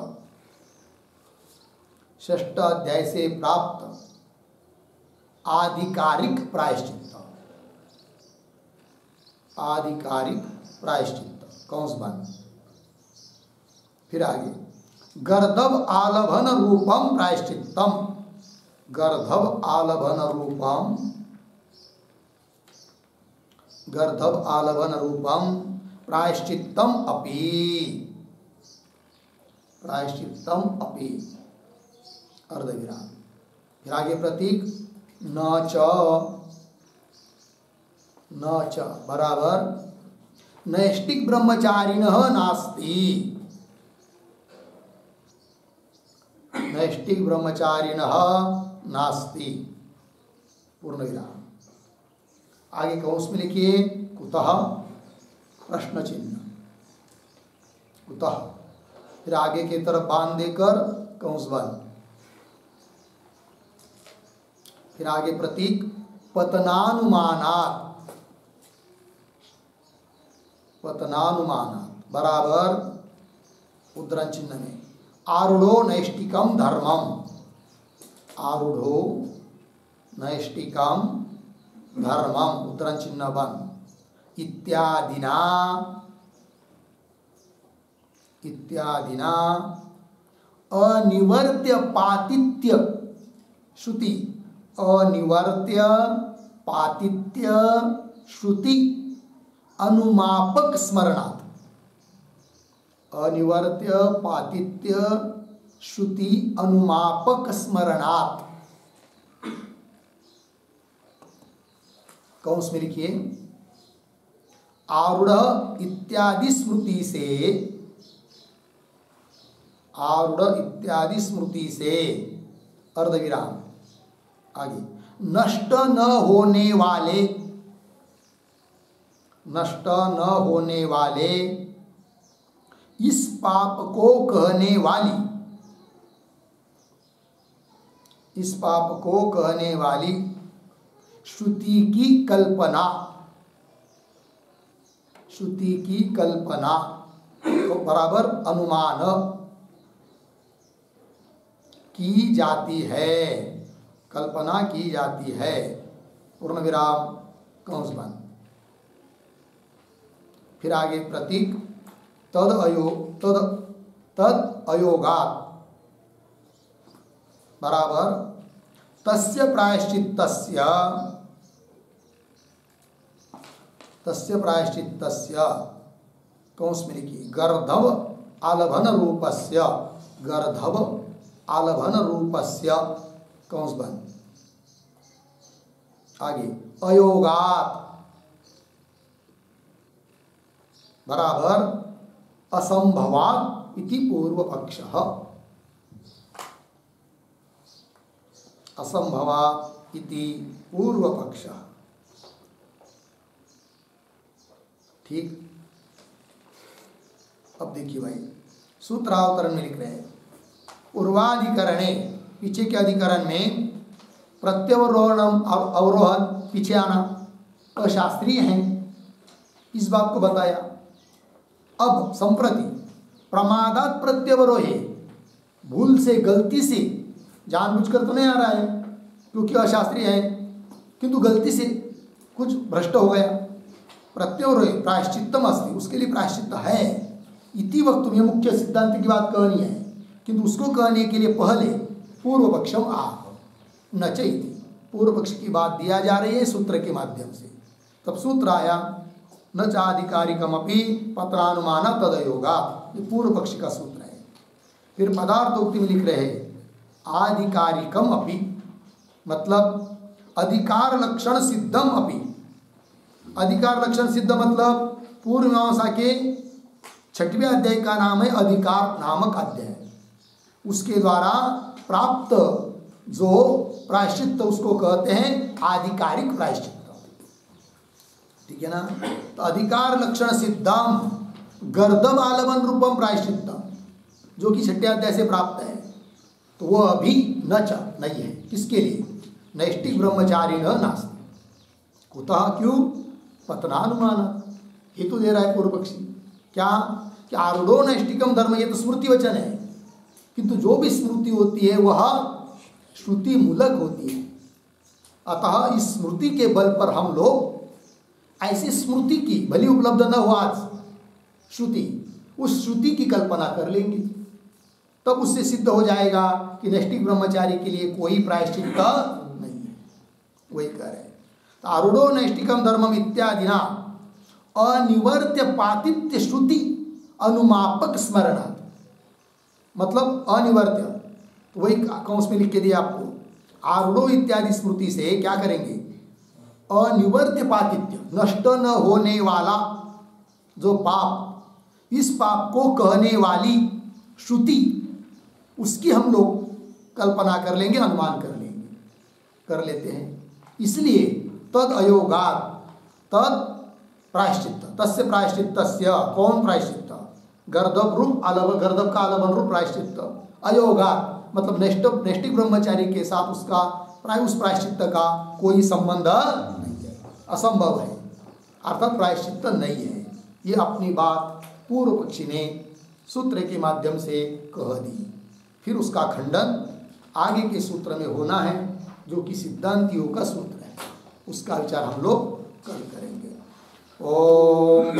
आधिकारिक प्रायश्चित्त कौंस बन। फिर आगे गर्दभ आलभन रूपम प्रायश्चित्तम। गर्दभ आलभन रूपम प्रायश्चित्तम अपि अर्धविराम। फिर आगे प्रतीक न च बराबर नैष्टिक ब्रह्मचारिणः नास्ति पूर्ण विराम। आगे कौंस में लिखिए कुतः प्रश्न चिन्ह कुतः। फिर आगे की तरफ बांध देकर कौंस बंद। फिर आगे प्रतीक पतनानुमानात् बराबर उद्धरण चिन्ह में आरूढ़ो नैष्टिकम धर्मम उद्धरण चिन्ह बंद इत्यादिना अनिवर्त्य पातित्य श्रुति अनुमापक स्मरणात्। अनिवर्त्य पातित्य श्रुति अनुमापक स्मरणात्। कौंस में लिखिए आरूढ़ इत्यादि स्मृति से अर्धविराम। आगे नष्ट न होने वाले, नष्ट न होने वाले इस पाप को कहने वाली, इस पाप को कहने वाली श्रुति की कल्पना, श्रुति की कल्पना तो बराबर अनुमान की जाती है, कल्पना की जाती है, पूर्ण विराम कंस बंद। फिर आगे प्रतीक तद अयोगात बराबर तस्य प्रायश्चित्तस्य, तस्य प्रायश्चित्तस्य कंस में लिखिए गर्धव आलभन रूपस्य, गर्धव आलभन रूपस्य कंस बंद। आगे अयोगात बराबर असंभवात इति पूर्व पक्ष, असंभवात इति पूर्व पक्ष। ठीक, अब देखिए भाई सूत्रावतरण में लिख रहे हैं पूर्वाधिकरणे, पीछे के अधिकरण में प्रत्यवरोहणम अवरोहन पीछे आना अशास्त्रीय है, इस बात को बताया। अब संप्रति प्रमादात प्रत्यवरोहे, भूल से गलती से, जानबूझकर तो नहीं आ रहा है क्योंकि अशास्त्रीय है, किंतु गलती से कुछ भ्रष्ट हो गया, प्रत्यवरोहे प्रायश्चित्तम अस्ति, उसके लिए प्रायश्चित्त है इति वक्त में मुख्य सिद्धांत की बात कहनी है, किंतु उसको कहने के लिए पहले पूर्व पक्षम आह न चाहिए, पूर्व पक्ष की बात दिया जा रही है सूत्र के माध्यम से। तब सूत्र आया न चाधिकारिकमपि पत्रानुमान तदयोगा, ये पूर्व पक्ष का सूत्र है। फिर पदार्थोक्ति में लिख रहे आधिकारिकम अपि, मतलब अधिकार लक्षण सिद्धम अपि, अधिकार लक्षण सिद्ध मतलब पूर्व मीमांसा के 6वें अध्याय का नाम है अधिकार नामक अध्याय, उसके द्वारा प्राप्त जो प्रायश्चित्त उसको कहते हैं आधिकारिक प्रायश्चित्त, ठीक है ना। तो अधिकार लक्षण सिद्धम गर्दभ आलवन रूपम प्रायश्चित्त जो कि 6वें अध्याय से प्राप्त है, तो वह अभी नहीं है, किसके लिए, नैष्टिक ब्रह्मचारी न नास्ति, कुतः क्यों, पतनानुमान, हेतु दे रहा है पूर्व पक्षी क्या कि आरूढ़ो नैष्टिकम धर्म, ये तो स्मृति वचन है, किंतु जो भी स्मृति होती है वह श्रुति मूलक होती है, अतः इस स्मृति के बल पर हम लोग ऐसी स्मृति की भली उपलब्ध न हो आज श्रुति, उस श्रुति की कल्पना कर लेंगे, तब उससे सिद्ध हो जाएगा कि नैष्टिक ब्रह्मचारी के लिए कोई प्रायश्चित्त नहीं है, वही कह रहे हैं। तो आरूढ़ो नैष्टिकम धर्मम इत्यादिना अनिवर्त्य पातित्य श्रुति अनुमापक स्मरणात्, मतलब अनिवर्त्य, तो वही कंस में लिख के दिया आपको, आरूढ़ो इत्यादि स्मृति से क्या करेंगे, अनिवर्त्य पातित्य, नष्ट न होने वाला जो पाप, इस पाप को कहने वाली श्रुति, उसकी हम लोग कल्पना कर लेंगे, अनुमान कर लेंगे, कर लेते हैं। इसलिए तद अयोगात, तद प्रायश्चित्त, तस्य प्रायश्चित्तस्य, कौन प्रायश्चित्त, गर्दभ रूप अलव, गर्दभ का अलवन रूप प्रायश्चित्त, अयोगात मतलब नैष्टिक ब्रह्मचारी के साथ उसका उस प्रायश्चित्त का कोई संबंध नहीं है, असंभव है, अर्थात प्रायश्चित्त नहीं है। ये अपनी बात पूर्व पक्षी ने सूत्र के माध्यम से कह दी। फिर उसका खंडन आगे के सूत्र में होना है, जो कि सिद्धांतियों का सूत्र है, उसका विचार हम लोग कल करेंगे। ओम